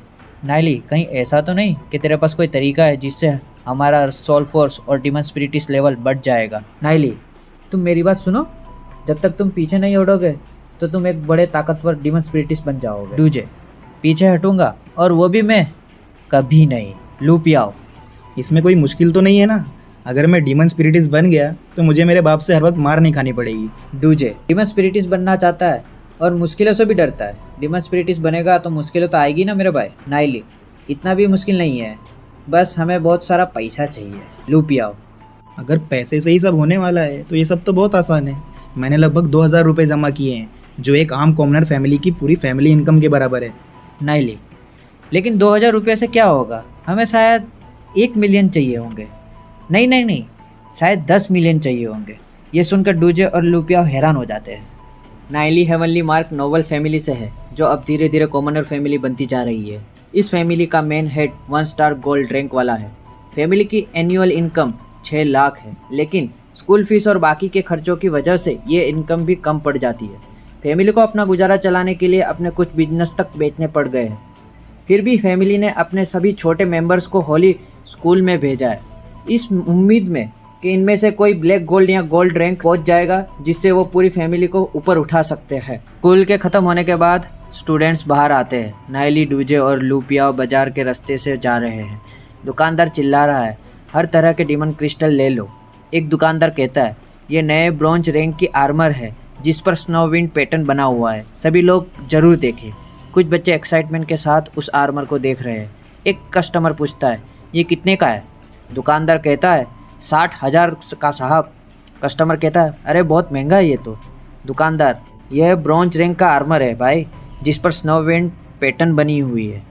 नाइली कहीं ऐसा तो नहीं कि तेरे पास कोई तरीका है जिससे हमारा सोल फोर्स और डीमन स्पिरिटिस लेवल बढ़ जाएगा? नाइली तुम मेरी बात सुनो, जब तक तुम पीछे नहीं हटोगे तो तुम एक बड़े ताकतवर डीमन स्पिरिटिस बन जाओगे। डूजे पीछे हटूंगा और वो भी मैं कभी नहीं। लूपियाओ इसमें कोई मुश्किल तो नहीं है ना? अगर मैं डीमन स्पिरिटिस बन गया तो मुझे मेरे बाप से हर वक्त मार नहीं खानी पड़ेगी। डूजे डीमन स्पिरिटिस बनना चाहता है और मुश्किलों से भी डरता है। डीमन स्पिरिटिस बनेगा तो मुश्किलें तो आएगी ना मेरे भाई। नाइली इतना भी मुश्किल नहीं है, बस हमें बहुत सारा पैसा चाहिए। लूपियाओ अगर पैसे से ही सब होने वाला है तो ये सब तो बहुत आसान है। मैंने लगभग 2,000 रुपये जमा किए हैं, जो एक आम कॉमनर फैमिली की पूरी फैमिली इनकम के बराबर है। नाइली, लेकिन 2000 रुपये से क्या होगा? हमें शायद 1 मिलियन चाहिए होंगे। नहीं नहीं नहीं, शायद 10 मिलियन चाहिए होंगे। ये सुनकर डूजे और लूपिया हैरान हो जाते हैं। नाइली हेवनली मार्क नोबल फैमिली से है, जो अब धीरे धीरे कॉमनर फैमिली बनती जा रही है। इस फैमिली का main head 1 star gold rank वाला है। फैमिली की एनुअल इनकम 6 लाख है, लेकिन स्कूल फीस और बाकी के खर्चों की वजह से ये इनकम भी कम पड़ जाती है। फैमिली को अपना गुजारा चलाने के लिए अपने कुछ बिजनेस तक बेचने पड़ गए हैं। फिर भी फैमिली ने अपने सभी छोटे मेंबर्स को होली स्कूल में भेजा है, इस उम्मीद में कि इनमें से कोई ब्लैक गोल्ड या गोल्ड रैंक पहुंच जाएगा, जिससे वो पूरी फैमिली को ऊपर उठा सकते हैं। स्कूल के ख़त्म होने के बाद स्टूडेंट्स बाहर आते हैं। नाइली, डूजे और लूपिया बाजार के रास्ते से जा रहे हैं। दुकानदार चिल्ला रहा है, हर तरह के डीमन क्रिस्टल ले लो। एक दुकानदार कहता है, ये नए ब्रॉन्ज रैंक की आर्मर है जिस पर स्नोविंड पैटर्न बना हुआ है, सभी लोग जरूर देखें। कुछ बच्चे एक्साइटमेंट के साथ उस आर्मर को देख रहे हैं। एक कस्टमर पूछता है, ये कितने का है? दुकानदार कहता है, 60,000 का साहब। कस्टमर कहता है, अरे बहुत महंगा है ये तो। दुकानदार, यह ब्रॉन्ज रैंक का आर्मर है भाई, जिस पर स्नोविंड पैटर्न बनी हुई है।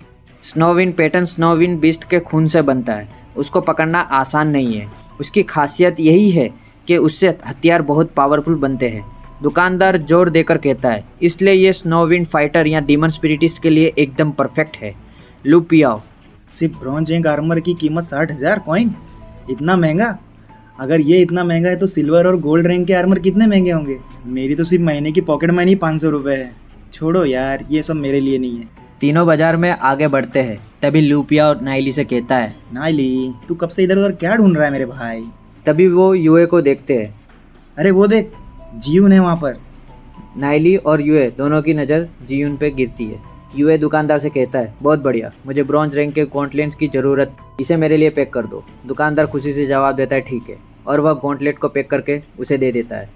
स्नोविंड पैटर्न स्नोविंड बीस्ट के खून से बनता है। उसको पकड़ना आसान नहीं है। उसकी खासियत यही है कि उससे हथियार बहुत पावरफुल बनते हैं। दुकानदार जोर देकर कहता है, इसलिए ये स्नोविंड फाइटर या डीमन स्पिरिटिस्ट के लिए एकदम परफेक्ट है। लूपिया, सिर्फ ब्रॉन्ज रैंक आर्मर की कीमत 60,000 कॉइन? इतना महंगा? अगर ये इतना महंगा है तो सिल्वर और गोल्ड रैंक के आर्मर कितने महंगे होंगे? मेरी तो सिर्फ महीने की पॉकेट मनी 500 रुपये है। छोड़ो यार, ये सब मेरे लिए नहीं है। तीनों बाजार में आगे बढ़ते हैं। तभी लूपिया और नाइली से कहता है, नाइली, तू कब से इधर उधर क्या ढूंढ रहा है मेरे भाई? तभी वो यूए को देखते हैं। अरे वो देख, जीवन है वहाँ पर। नाइली और यूए दोनों की नज़र जीयून पे गिरती है। यूए दुकानदार से कहता है, बहुत बढ़िया, मुझे ब्रॉन्ज रैंक के गॉन्टलेट्स की ज़रूरत, इसे मेरे लिए पैक कर दो। दुकानदार खुशी से जवाब देता है, ठीक है, और वह गॉन्टलेट को पैक करके उसे दे देता है।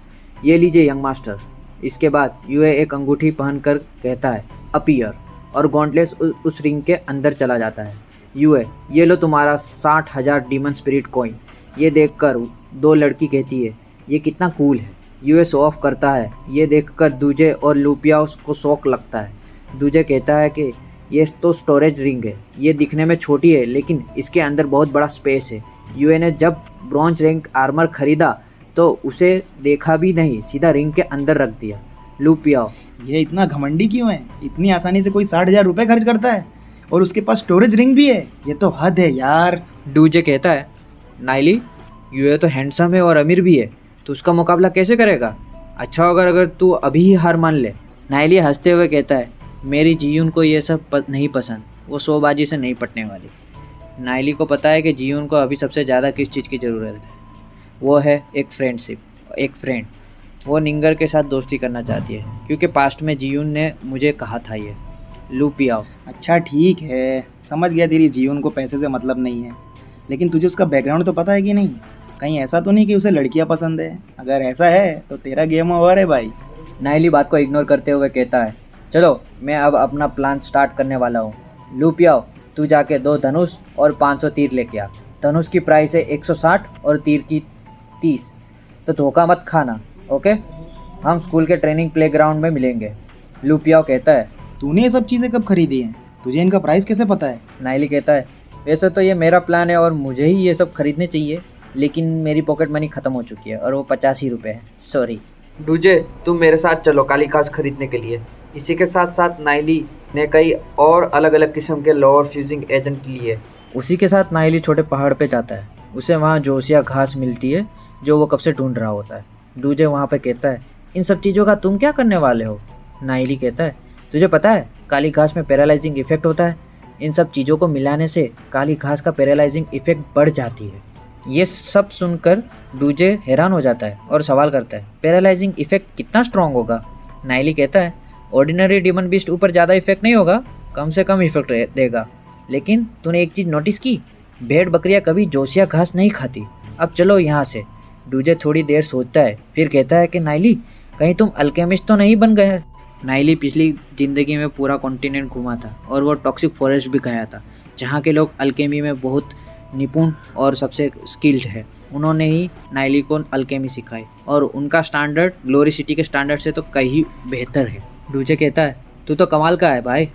ये लीजिए यंग मास्टर। इसके बाद यूए एक अंगूठी पहनकर कहता है, अपीयर, और गॉन्टलेट्स उस रिंग के अंदर चला जाता है। यूए, ये लो तुम्हारा 60,000 डीमन स्पिरिट कॉइन। ये देखकर दो लड़की कहती है, ये कितना कूल है। यूए शो ऑफ करता है। ये देखकर दूजे और लूपिया उसको शौक लगता है। दूजे कहता है कि ये तो स्टोरेज रिंग है, ये दिखने में छोटी है लेकिन इसके अंदर बहुत बड़ा स्पेस है। यूए ने जब ब्रॉन्ज रैंक आर्मर खरीदा तो उसे देखा भी नहीं, सीधा रिंग के अंदर रख दिया। लूपिया, ये इतना घमंडी क्यों है? इतनी आसानी से कोई 60,000 रुपये खर्च करता है और उसके पास स्टोरेज रिंग भी है? ये तो हद है यार। डूजे कहता है, नाइली, यूए तो हैंडसम है और अमीर भी है, तो उसका मुकाबला कैसे करेगा? अच्छा होगा अगर तू अभी ही हार मान ले। नाइली हंसते हुए कहता है, मेरी जीयून को ये सब नहीं पसंद, वो शोबाजी से नहीं पटने वाली। नाइली को पता है कि जीयून को अभी सबसे ज़्यादा किस चीज़ की ज़रूरत है, वो है एक फ्रेंडशिप, एक फ्रेंड। वो निंगर के साथ दोस्ती करना चाहती है क्योंकि पास्ट में जीयून ने मुझे कहा था ये। लूपिया, अच्छा ठीक है, समझ गया तेरी जीवन को पैसे से मतलब नहीं है, लेकिन तुझे उसका बैकग्राउंड तो पता है कि नहीं? कहीं ऐसा तो नहीं कि उसे लड़कियां पसंद है? अगर ऐसा है तो तेरा गेम ओवर है भाई। नाइली बात को इग्नोर करते हुए कहता है, चलो मैं अब अपना प्लान स्टार्ट करने वाला हूँ। लूपिया, तू जाके 2 धनुष और 500 तीर लेके आ। धनुष की प्राइस है 160 और तीर की 30। तो धोखा मत खाना, ओके? हम स्कूल के ट्रेनिंग प्लेग्राउंड में मिलेंगे। लूपिया कहता है, तूने ये सब चीज़ें कब खरीदी हैं? तुझे इनका प्राइस कैसे पता है? नाइली कहता है, वैसे तो ये मेरा प्लान है और मुझे ही ये सब खरीदने चाहिए, लेकिन मेरी पॉकेट मनी ख़त्म हो चुकी है और वो 50 ही रुपये है, सॉरी। डूजे, तुम मेरे साथ चलो काली घास खरीदने के लिए। इसी के साथ साथ नाइली ने कई और अलग अलग किस्म के लोअर फ्यूजिंग एजेंट लिए। उसी के साथ नाइली छोटे पहाड़ पे जाता है। उसे वहाँ जोसिया घास मिलती है जो वो कब से ढूंढ रहा होता है। डूजे वहाँ पे कहता है, इन सब चीज़ों का तुम क्या करने वाले हो? नाइली कहता है, तुझे पता है काली घास में पैरालाइजिंग इफेक्ट होता है। इन सब चीज़ों को मिलाने से काली घास का पैरालाइजिंग इफेक्ट बढ़ जाती है। ये सब सुनकर डूजे हैरान हो जाता है और सवाल करता है, पैरालाइजिंग इफेक्ट कितना स्ट्रॉन्ग होगा? नाइली कहता है, ऑर्डिनरी डीमन बीस्ट ऊपर ज़्यादा इफेक्ट नहीं होगा, कम से कम इफेक्ट देगा। लेकिन तूने एक चीज़ नोटिस की, भेड़ बकरियाँ कभी जोसिया घास नहीं खाती। अब चलो यहाँ से। डूजे थोड़ी देर सोचता है, फिर कहता है कि नाइली, कहीं तुम अल्केमिस्ट तो नहीं बन गए? नाइली पिछली ज़िंदगी में पूरा कॉन्टिनेंट घूमा था और वो टॉक्सिक फॉरेस्ट भी गया था, जहाँ के लोग अल्केमी में बहुत निपुण और सबसे स्किल्ड है। उन्होंने ही नाइली को अल्केमी सिखाई और उनका स्टैंडर्ड ग्लोरी सिटी के स्टैंडर्ड से तो कहीं बेहतर है। डूजे कहता है तू तो कमाल का है भाई।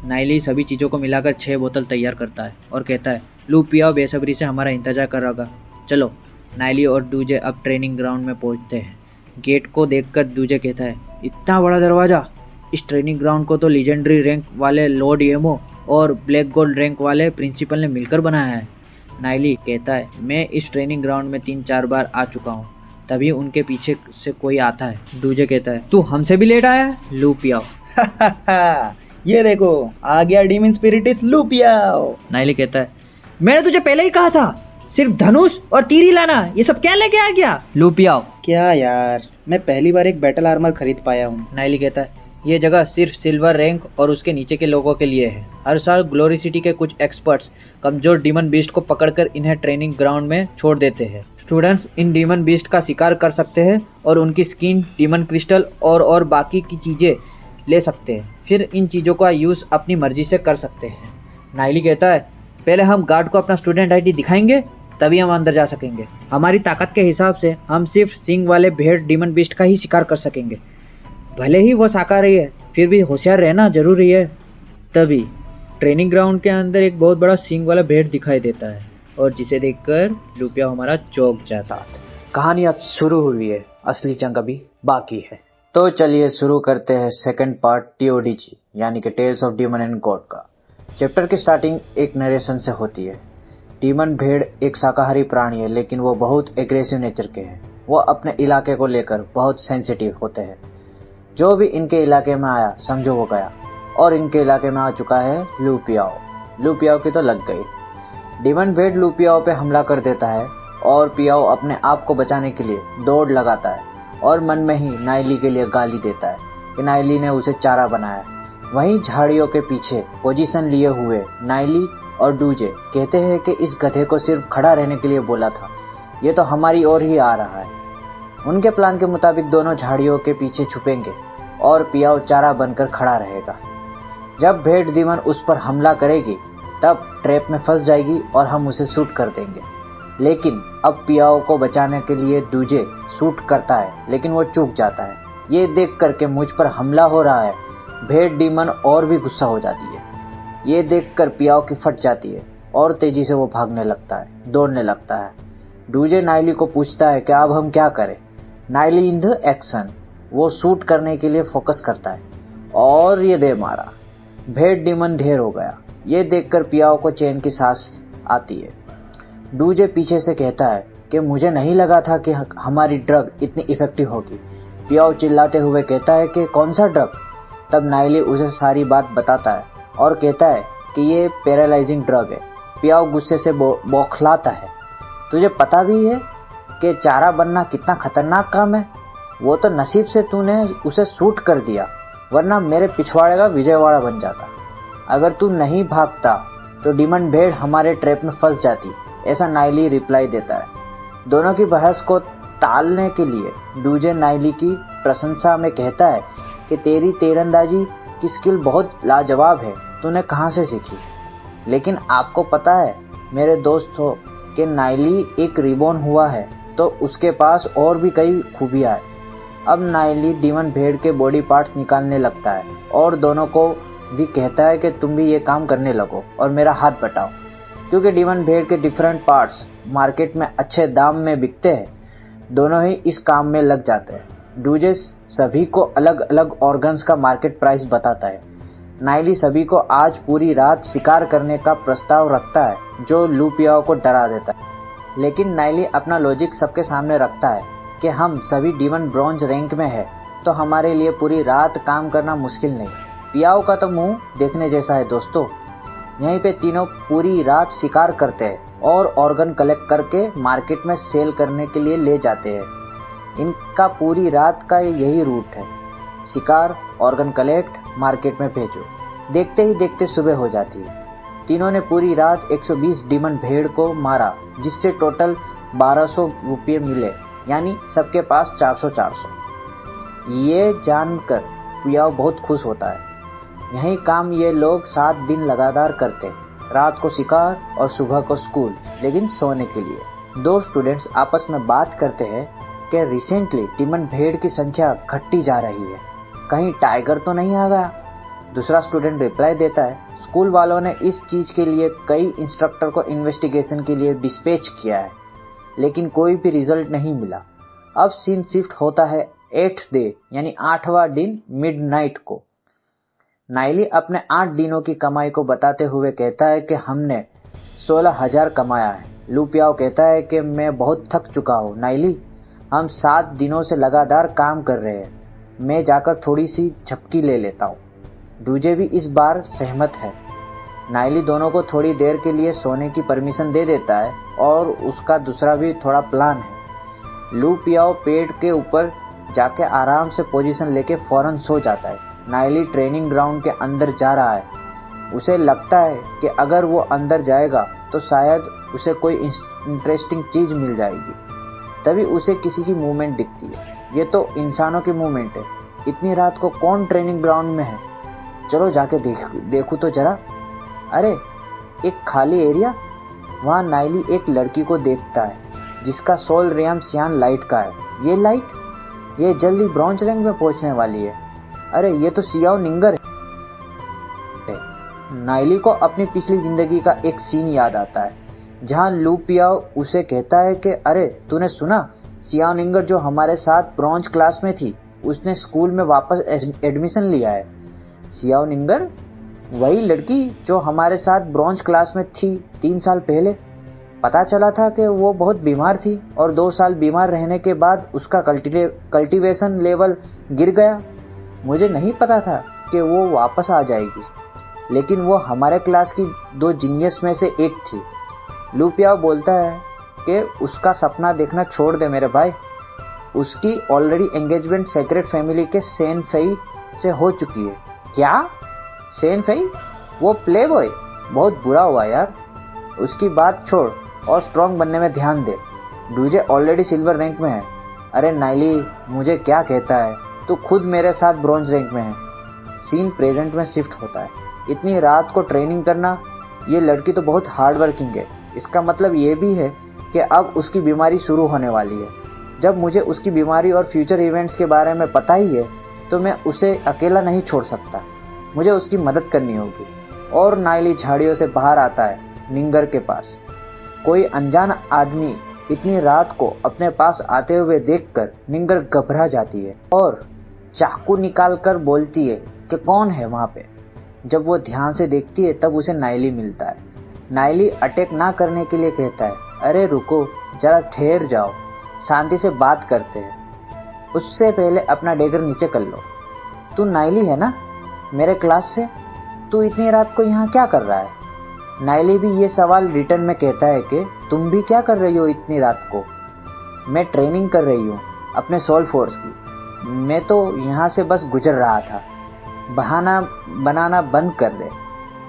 नाइली सभी चीज़ों को मिलाकर 6 बोतल तैयार करता है और कहता है लू पियाओ बेसब्री से हमारा इंतजार कर रहा होगा। चलो। नाइली और डूजे अब ट्रेनिंग ग्राउंड में पहुंचते हैं। गेट को देखकर डूजे कहता है इतना बड़ा दरवाज़ा, इस ट्रेनिंग ग्राउंड को तो लीजेंडरी रैंक वाले लॉर्ड येमो और ब्लैक गोल्ड रैंक वाले प्रिंसिपल ने मिलकर बनाया है। नाइली कहता है मैं इस ट्रेनिंग ग्राउंड में 3-4 बार आ चुका हूँ, तभी उनके पीछे से कोई आता है। डूजे कहता है तू हमसे भी लेट आया है? लू पियाओ। ये देखो आ गया डीमन स्पिरिटिस लू पियाओ। नाइली कहता है मैंने तुझे पहले ही कहा था सिर्फ धनुष और तीर ही लाना, ये सब क्या लेके आ गया? लू पियाओ। क्या यार, मैं पहली बार एक बैटल आर्मर खरीद पाया हूँ। नाइली कहता है ये जगह सिर्फ सिल्वर रैंक और उसके नीचे के लोगों के लिए है। हर साल ग्लोरी सिटी के कुछ एक्सपर्ट्स कमजोर डीमन बीस्ट को पकड़कर इन्हें ट्रेनिंग ग्राउंड में छोड़ देते हैं। स्टूडेंट्स इन डीमन बीस्ट का शिकार कर सकते हैं और उनकी स्किन, डीमन क्रिस्टल और बाकी की चीज़ें ले सकते हैं। फिर इन चीज़ों का यूज़ अपनी मर्जी से कर सकते हैं। नाइली कहता है पहले हम गार्ड को अपना स्टूडेंट आईडी दिखाएंगे, तभी हम अंदर जा सकेंगे। हमारी ताकत के हिसाब से हम सिर्फ सिंग वाले भेड़ डीमन बीस्ट का ही शिकार कर सकेंगे। भले ही वो शाकाहारी है, फिर भी होशियार रहना जरूरी है। तभी ट्रेनिंग ग्राउंड के अंदर एक बहुत बड़ा सिंग वाला भेड़ दिखाई देता है और जिसे देखकर लू पियाओ हमारा चौंक जाता है। कहानी अब शुरू हुई है, असली जंग अभी बाकी है। तो चलिए शुरू करते हैं सेकंड पार्ट TODG यानी कि tales of demon and god का। चैप्टर की स्टार्टिंग एक नरेशन से होती है। डीमन भेड़ एक शाकाहारी प्राणी है, लेकिन वो बहुत एग्रेसिव नेचर के हैं। वो अपने इलाके को लेकर बहुत सेंसिटिव होते हैं। जो भी इनके इलाके में आया समझो वो गया, और इनके इलाके में आ चुका है लू पियाओ। लू पियाओ की तो लग गई। डीमन भेड़ लू पियाओ पे हमला कर देता है और पियाओ अपने आप को बचाने के लिए दौड़ लगाता है और मन में ही नाइली के लिए गाली देता है कि नाइली ने उसे चारा बनाया। वहीं झाड़ियों के पीछे पोजीशन लिए हुए नाइली और डूजे कहते हैं कि इस गधे को सिर्फ खड़ा रहने के लिए बोला था, ये तो हमारी ओर ही आ रहा है। उनके प्लान के मुताबिक दोनों झाड़ियों के पीछे छुपेंगे और पियाओ चारा बनकर खड़ा रहेगा। जब भेड़ डीमन उस पर हमला करेगी तब ट्रैप में फंस जाएगी और हम उसे शूट कर देंगे। लेकिन अब पियाओ को बचाने के लिए डूजे शूट करता है, लेकिन वो चूक जाता है। ये देख कर के मुझ पर हमला हो रहा है, भेड़ डीमन और भी गुस्सा हो जाती है। ये देखकर पियाओ की फट जाती है और तेजी से वो भागने लगता है, दौड़ने लगता है। डूजे नाइली को पूछता है कि अब हम क्या करें। नाइली इन द एक्शन, वो शूट करने के लिए फोकस करता है और ये दे मारा। भेड़ डीमन ढेर हो गया। ये देखकर पियाओ को चैन की सांस आती है। डूजे पीछे से कहता है कि मुझे नहीं लगा था कि हमारी ड्रग इतनी इफेक्टिव होगी। पियाओ चिल्लाते हुए कहता है कि कौन सा ड्रग। तब नाइली उसे सारी बात बताता है और कहता है कि ये पैरालाइजिंग ड्रग है। पियाओ गुस्से से बौखलाता है। तुझे पता भी है कि चारा बनना कितना खतरनाक काम है? वो तो नसीब से तूने उसे शूट कर दिया, वरना मेरे पिछवाड़े का विजयवाड़ा बन जाता। अगर तू नहीं भागता तो डीमन भेड़ हमारे ट्रैप में फंस जाती, ऐसा नाइली रिप्लाई देता है। दोनों की बहस को टालने के लिए डूजे नाइली की प्रशंसा में कहता है कि तेरी तीरंदाजी की स्किल बहुत लाजवाब है, तूने कहाँ से सीखी? लेकिन आपको पता है मेरे दोस्तों कि नाइली एक रिबॉर्न हुआ है, तो उसके पास और भी कई खूबियाँ हैं। अब नाइली डीमन भेड़ के बॉडी पार्ट्स निकालने लगता है और दोनों को भी कहता है कि तुम भी ये काम करने लगो और मेरा हाथ बटाओ। क्योंकि डीमन भेड़ के डिफरेंट पार्ट्स मार्केट में अच्छे दाम में बिकते हैं, दोनों ही इस काम में लग जाते हैं। डूजे सभी को अलग अलग ऑर्गन्स का मार्केट प्राइस बताता है। नाइली सभी को आज पूरी रात शिकार करने का प्रस्ताव रखता है, जो लू पियाओ को डरा देता है। लेकिन नाइली अपना लॉजिक सबके सामने रखता है कि हम सभी डीमन ब्रॉन्ज रैंक में है, तो हमारे लिए पूरी रात काम करना मुश्किल नहीं। पियाओ का तो मुंह देखने जैसा है दोस्तों। यहीं पे तीनों पूरी रात शिकार करते हैं और ऑर्गन कलेक्ट करके मार्केट में सेल करने के लिए ले जाते हैं। इनका पूरी रात का यही रूट है, शिकार, ऑर्गन कलेक्ट, मार्केट में भेजो। देखते ही देखते सुबह हो जाती है। तीनों ने पूरी रात 120 डीमन भेड़ को मारा, जिससे टोटल 1200 रुपये मिले, यानी सबके पास 400-400। ये जानकर पियाओ बहुत खुश होता है। यही काम ये लोग 7 दिन लगातार करते हैं, रात को शिकार और सुबह को स्कूल, लेकिन सोने के लिए। दो स्टूडेंट्स आपस में बात करते हैं कि रिसेंटली टिमन भेड़ की संख्या घटती जा रही है, कहीं टाइगर तो नहीं आ गया। दूसरा स्टूडेंट रिप्लाई देता है, स्कूल वालों ने इस चीज के लिए कई इंस्ट्रक्टर को इन्वेस्टिगेशन के लिए डिस्पैच किया है, लेकिन कोई भी रिजल्ट नहीं मिला। अब सीन शिफ्ट होता है 8th डे यानी 8वां दिन मिडनाइट को। नाइली अपने 8 दिनों की कमाई को बताते हुए कहता है कि हमने 16,000 कमाया है। लू पियाओ कहता है कि मैं बहुत थक चुका हूँ नाइली, हम 7 दिनों से लगातार काम कर रहे हैं, मैं जाकर थोड़ी सी झपकी ले लेता हूँ। डूजे भी इस बार सहमत है। नाइली दोनों को थोड़ी देर के लिए सोने की परमिशन दे देता है और उसका दूसरा भी थोड़ा प्लान है। लू पियाओ पेड़ के ऊपर जाके आराम से पोजीशन लेके फौरन सो जाता है। नाइली ट्रेनिंग ग्राउंड के अंदर जा रहा है। उसे लगता है कि अगर वो अंदर जाएगा तो शायद उसे कोई इंटरेस्टिंग चीज मिल जाएगी। तभी उसे किसी की मूवमेंट दिखती है। ये तो इंसानों की मूवमेंट है। इतनी रात को कौन ट्रेनिंग ग्राउंड में है? चलो जाके देखूं तो जरा। अरे एक खाली एरिया, वहाँ नाइली एक लड़की को देखता है जिसका सोल रेयम सियान लाइट का है। ये लाइट, ये जल्दी ब्रॉन्ज रैंक में पहुंचने वाली है। अरे ये तो सियाओ निंगर है। नाइली को अपनी पिछली जिंदगी का एक सीन याद आता है जहाँ लू पियाओ उसे कहता है कि अरे तूने सुना, सियाओ निंगर जो हमारे साथ ब्रॉन्ज क्लास में थी उसने स्कूल में वापस एडमिशन लिया है। सियाओ निंगर, वही लड़की जो हमारे साथ ब्रॉन्ज क्लास में थी 3 साल पहले। पता चला था कि वो बहुत बीमार थी और 2 साल बीमार रहने के बाद उसका कल्टीवेशन लेवल गिर गया। मुझे नहीं पता था कि वो वापस आ जाएगी, लेकिन वो हमारे क्लास की 2 जीनियस में से एक थी। लू पियाओ बोलता है कि उसका सपना देखना छोड़ दे मेरे भाई, उसकी ऑलरेडी एंगेजमेंट सेक्रेट फैमिली के सेन फेई से हो चुकी है। क्या? सेन फेई? वो प्ले बॉय? बहुत बुरा हुआ यार। उसकी बात छोड़ और स्ट्रॉन्ग बनने में ध्यान दे। डूजे ऑलरेडी सिल्वर रैंक में है। अरे नाइली, मुझे क्या कहता है, तू खुद मेरे साथ ब्रॉन्ज रैंक में है। सीन प्रेजेंट में शिफ्ट होता है। इतनी रात को ट्रेनिंग करना, ये लड़की तो बहुत हार्ड वर्किंग है। इसका मतलब ये भी है कि अब उसकी बीमारी शुरू होने वाली है। जब मुझे उसकी बीमारी और फ्यूचर इवेंट्स के बारे में पता ही है तो मैं उसे अकेला नहीं छोड़ सकता, मुझे उसकी मदद करनी होगी। और नाइली झाड़ियों से बाहर आता है निंगर के पास। कोई अनजान आदमी इतनी रात को अपने पास आते हुए देखकर निंगर घबरा जाती है और चाकू निकालकर बोलती है कि कौन है वहाँ पे। जब वो ध्यान से देखती है तब उसे नाइली मिलता है। नाइली अटैक ना करने के लिए कहता है, अरे रुको जरा, ठहर जाओ, शांति से बात करते हैं। उससे पहले अपना डेगर नीचे कर लो। तू नाइली है ना, मेरे क्लास से? तू इतनी रात को यहाँ क्या कर रहा है? नाइली भी ये सवाल रिटर्न में कहता है कि तुम भी क्या कर रही हो इतनी रात को? मैं ट्रेनिंग कर रही हूँ अपने सोल फोर्स की। मैं तो यहाँ से बस गुजर रहा था। बहाना बनाना बंद कर दे।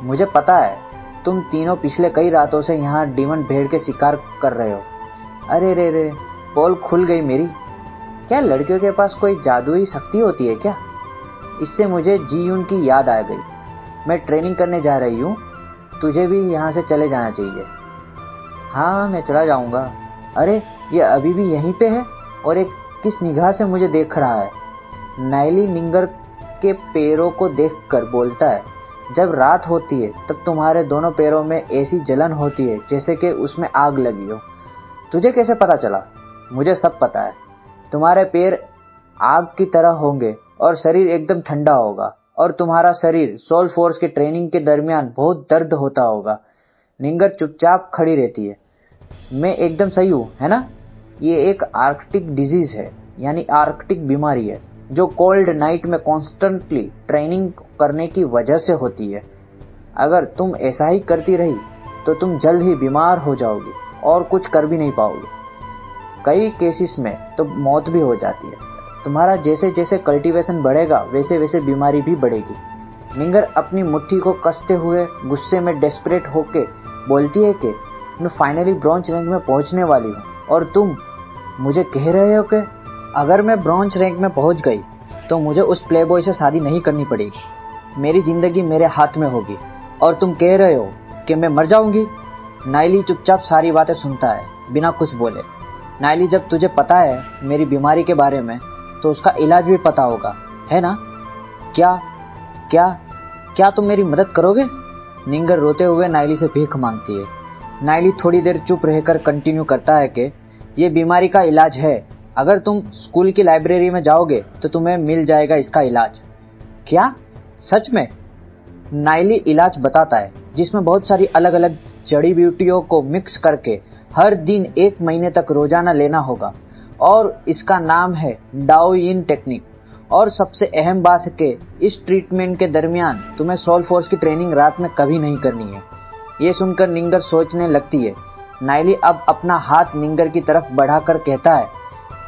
मुझे पता है तुम तीनों पिछले कई रातों से यहाँ डीमन भेड़ के शिकार कर रहे हो। अरे रे रे, पोल खुल गई मेरी। क्या लड़कियों के पास कोई जादुई शक्ति होती है क्या? इससे मुझे जी यून की याद आ गई। मैं ट्रेनिंग करने जा रही हूँ, तुझे भी यहाँ से चले जाना चाहिए। हाँ मैं चला जाऊँगा। अरे ये अभी भी यहीं पे है और एक किस निगाह से मुझे देख रहा है। नाइली निंगर के पैरों को देखकर बोलता है, जब रात होती है तब तुम्हारे दोनों पैरों में ऐसी जलन होती है जैसे कि उसमें आग लगी हो। तुझे कैसे पता चला? मुझे सब पता है। तुम्हारे पैर आग की तरह होंगे और शरीर एकदम ठंडा होगा और तुम्हारा शरीर सोल फोर्स के ट्रेनिंग के दरमियान बहुत दर्द होता होगा। निंगर चुपचाप खड़ी रहती है। मैं एकदम सही हूँ, है ना? ये एक आर्कटिक डिजीज है, यानी आर्कटिक बीमारी है जो कोल्ड नाइट में कॉन्स्टेंटली ट्रेनिंग करने की वजह से होती है। अगर तुम ऐसा ही करती रही तो तुम जल्द ही बीमार हो जाओगी और कुछ कर भी नहीं पाओगी। कई केसेस में तो मौत भी हो जाती है। तुम्हारा जैसे जैसे कल्टीवेशन बढ़ेगा वैसे वैसे बीमारी भी बढ़ेगी। निंगर अपनी मुट्ठी को कसते हुए गुस्से में डेस्परेट होके बोलती है कि मैं फाइनली ब्रॉन्ज रैंक में पहुंचने वाली हूँ और तुम मुझे कह रहे हो कि अगर मैं ब्रॉन्ज रैंक में पहुंच गई तो मुझे उस प्लेबॉय से शादी नहीं करनी पड़ेगी। मेरी जिंदगी मेरे हाथ में होगी और तुम कह रहे हो कि मैं मर जाऊंगी। नाइली चुपचाप सारी बातें सुनता है बिना कुछ बोले। नायली, जब तुझे पता है मेरी बीमारी के बारे में तो उसका इलाज भी पता होगा, है ना? क्या क्या क्या तुम मेरी मदद करोगे? निंगर रोते हुए नायली से भीख मांगती है। नायली थोड़ी देर चुप रहकर कंटिन्यू करता है कि ये बीमारी का इलाज है, अगर तुम स्कूल की लाइब्रेरी में जाओगे तो तुम्हें मिल जाएगा इसका इलाज। क्या? सच में? नायली इलाज बताता है जिसमें बहुत सारी अलग अलग जड़ी बूटियों को मिक्स करके हर दिन 1 महीने तक रोजाना लेना होगा, और इसका नाम है डाओइन टेक्निक। और सबसे अहम बात है कि इस ट्रीटमेंट के दरमियान तुम्हें सोल फोर्स की ट्रेनिंग रात में कभी नहीं करनी है। ये सुनकर निंगर सोचने लगती है। नायली अब अपना हाथ निंगर की तरफ बढ़ाकर कहता है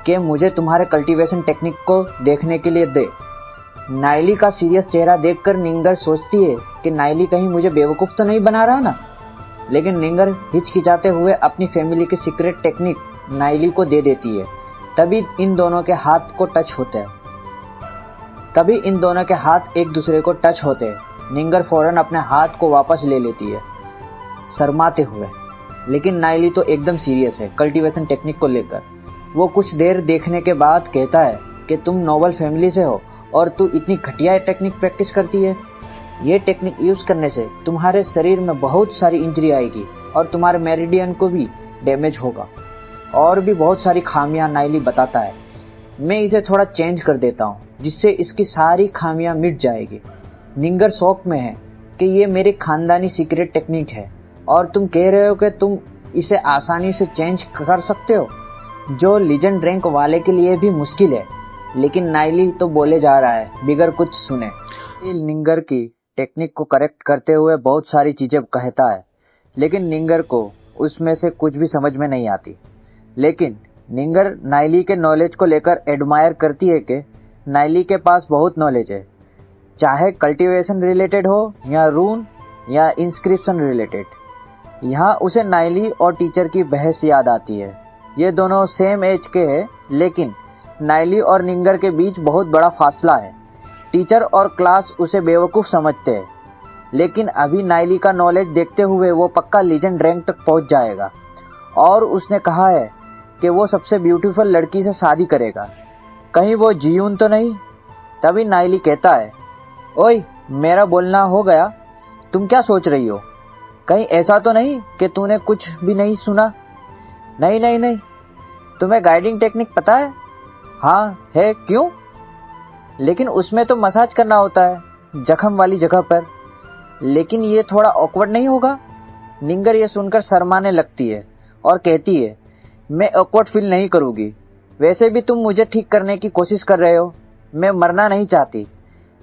कि मुझे तुम्हारे कल्टीवेशन टेक्निक को देखने के लिए दे। नायली का सीरियस चेहरा देखकर निंगर सोचती है कि नायली कहीं मुझे बेवकूफ़ तो नहीं बना रहा ना। लेकिन निंगर हिचकिचाते हुए अपनी फैमिली की सीक्रेट टेक्निक नायली को दे देती है। तभी इन दोनों के हाथ एक दूसरे को टच होते हैं। निंगर फौरन अपने हाथ को वापस ले लेती है शर्माते हुए। लेकिन नायली तो एकदम सीरियस है कल्टीवेशन टेक्निक को लेकर। वो कुछ देर देखने के बाद कहता है कि तुम नोबल फैमिली से हो और तू इतनी घटिया टेक्निक प्रैक्टिस करती है। ये टेक्निक यूज करने से तुम्हारे शरीर में बहुत सारी इंजरी आएगी और तुम्हारे मेरिडियन को भी डैमेज होगा, और भी बहुत सारी खामियां नायली बताता है। मैं इसे थोड़ा चेंज कर देता हूँ जिससे इसकी सारी खामियां मिट जाएगी। निंगर शौक में है कि ये मेरी खानदानी सीक्रेट टेक्निक है और तुम कह रहे हो कि तुम इसे आसानी से चेंज कर सकते हो, जो लीजेंड रैंक वाले के लिए भी मुश्किल है। लेकिन नायली तो बोले जा रहा है बिगर कुछ सुने। निंगर की टेक्निक को करेक्ट करते हुए बहुत सारी चीजें कहता है, लेकिन निंगर को उसमें से कुछ भी समझ में नहीं आती। लेकिन निंगर नायली के नॉलेज को लेकर एडमायर करती है कि नायली के पास बहुत नॉलेज है, चाहे कल्टीवेशन रिलेटेड हो या रून या इंस्क्रिप्शन रिलेटेड। यहाँ उसे नायली और टीचर की बहस याद आती है। ये दोनों सेम एज के हैं, लेकिन नायली और निंगर के बीच बहुत बड़ा फासला है। टीचर और क्लास उसे बेवकूफ़ समझते हैं, लेकिन अभी नायली का नॉलेज देखते हुए वो पक्का लीजेंड रैंक तक पहुंच जाएगा। और उसने कहा है कि वो सबसे ब्यूटीफुल लड़की से शादी करेगा। कहीं वो जीयून तो नहीं? तभी नायली कहता है, ओए मेरा बोलना हो गया, तुम क्या सोच रही हो? कहीं ऐसा तो नहीं कि तूने कुछ भी नहीं सुना? नहीं नहीं नहीं, तुम्हें गाइडिंग टेक्निक पता है? हाँ है, क्यों? लेकिन उसमें तो मसाज करना होता है जख्म वाली जगह पर। लेकिन ये थोड़ा ऑकवर्ड नहीं होगा? निंगर ये सुनकर शर्माने लगती है और कहती है, मैं ऑकवर्ड फील नहीं करूँगी। वैसे भी तुम मुझे ठीक करने की कोशिश कर रहे हो, मैं मरना नहीं चाहती।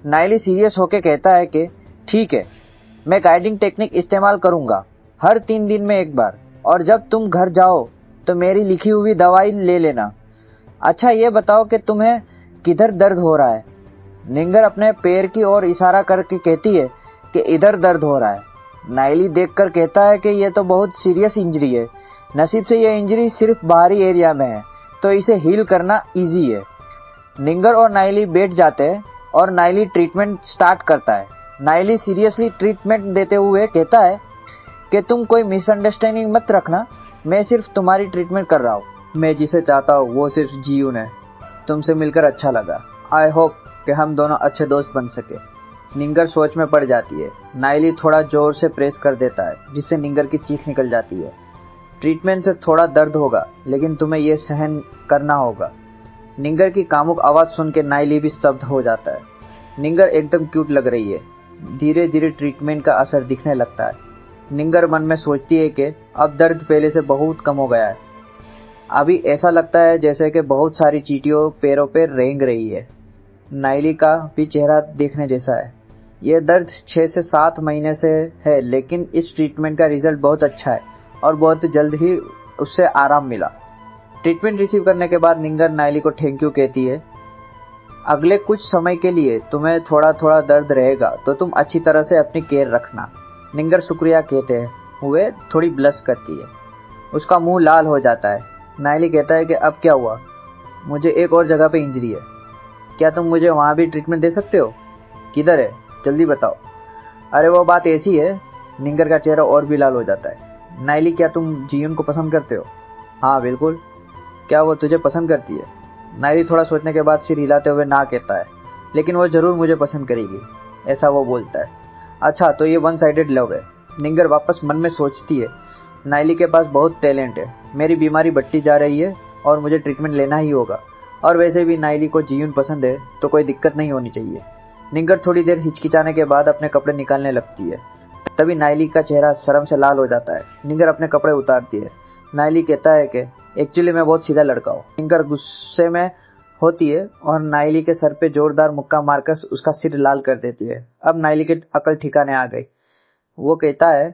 नायली सीरियस होकर कहता है कि ठीक है, मैं गाइडिंग टेक्निक इस्तेमाल करूँगा हर 3 दिन में एक बार, और जब तुम घर जाओ तो मेरी लिखी हुई दवाई ले लेना। अच्छा ये बताओ कि तुम्हें किधर दर्द हो रहा है? निंगर अपने पैर की ओर इशारा करके कहती है कि इधर दर्द हो रहा है। नायली देखकर कहता है कि यह तो बहुत सीरियस इंजरी है। नसीब से यह इंजरी सिर्फ बाहरी एरिया में है, तो इसे हील करना इजी है। निंगर और नायली बैठ जाते हैं और नायली ट्रीटमेंट स्टार्ट करता है। नायली सीरियसली ट्रीटमेंट देते हुए कहता है कि तुम कोई मिसअंडरस्टैंडिंग मत रखना, मैं सिर्फ तुम्हारी ट्रीटमेंट कर रहा हूँ। मैं जिसे चाहता हूँ वो सिर्फ जीयून है। तुमसे मिलकर अच्छा लगा। आई होप कि हम दोनों अच्छे दोस्त बन सके। निंगर सोच में पड़ जाती है। नायली थोड़ा जोर से प्रेस कर देता है जिससे निंगर की चीख निकल जाती है। ट्रीटमेंट से थोड़ा दर्द होगा, लेकिन तुम्हें यह सहन करना होगा। निंगर की कामुक आवाज़ सुन के नायली भी स्तब्ध हो जाता है। निंगर एकदम क्यूट लग रही है। धीरे धीरे ट्रीटमेंट का असर दिखने लगता है। निंगर मन में सोचती है कि अब दर्द पहले से बहुत कम हो गया है। अभी ऐसा लगता है जैसे कि बहुत सारी चींटियों पैरों पर रेंग रही है। नायली का भी चेहरा देखने जैसा है। यह दर्द 6 से 7 महीने से है, लेकिन इस ट्रीटमेंट का रिजल्ट बहुत अच्छा है और बहुत जल्द ही उससे आराम मिला। ट्रीटमेंट रिसीव करने के बाद निंगर नायली को थैंक यू कहती है। अगले कुछ समय के लिए तुम्हें थोड़ा थोड़ा दर्द रहेगा, तो तुम अच्छी तरह से अपनी केयर रखना। निंगर शुक्रिया कहते हुए थोड़ी ब्लश करती है। उसका मुंह लाल हो जाता है। नायली कहता है कि अब क्या हुआ? मुझे एक और जगह पे इंजरी है, क्या तुम मुझे वहाँ भी ट्रीटमेंट दे सकते हो? किधर है, जल्दी बताओ। अरे वो बात ऐसी है। निंगर का चेहरा और भी लाल हो जाता है। नायली, क्या तुम जीयून को पसंद करते हो? हाँ बिल्कुल। क्या वो तुझे पसंद करती है? नायली थोड़ा सोचने के बाद सिर हिलाते हुए ना कहता है, लेकिन वो जरूर मुझे पसंद करेगी, ऐसा वो बोलता है। अच्छा तो ये वन साइडेड लव है, निंगर वापस मन में सोचती है। नायली के पास बहुत टैलेंट है, मेरी बीमारी बढ़ती जा रही है और मुझे ट्रीटमेंट लेना ही होगा। और वैसे भी नायली को जीयून पसंद है तो कोई दिक्कत नहीं होनी चाहिए। निंगर थोड़ी देर हिचकिचाने के बाद अपने कपड़े निकालने लगती है। तभी नायली का चेहरा शर्म से लाल हो जाता है। निंगर अपने कपड़े उतारती है। नायली कहता है कि एक्चुअली मैं बहुत सीधा लड़का हूँ। निंगर गुस्से में होती है और नायली के सर पे जोरदार मुक्का मारकर उसका सिर लाल कर देती है। अब नायली की अकल ठिकाने आ गई। वो कहता है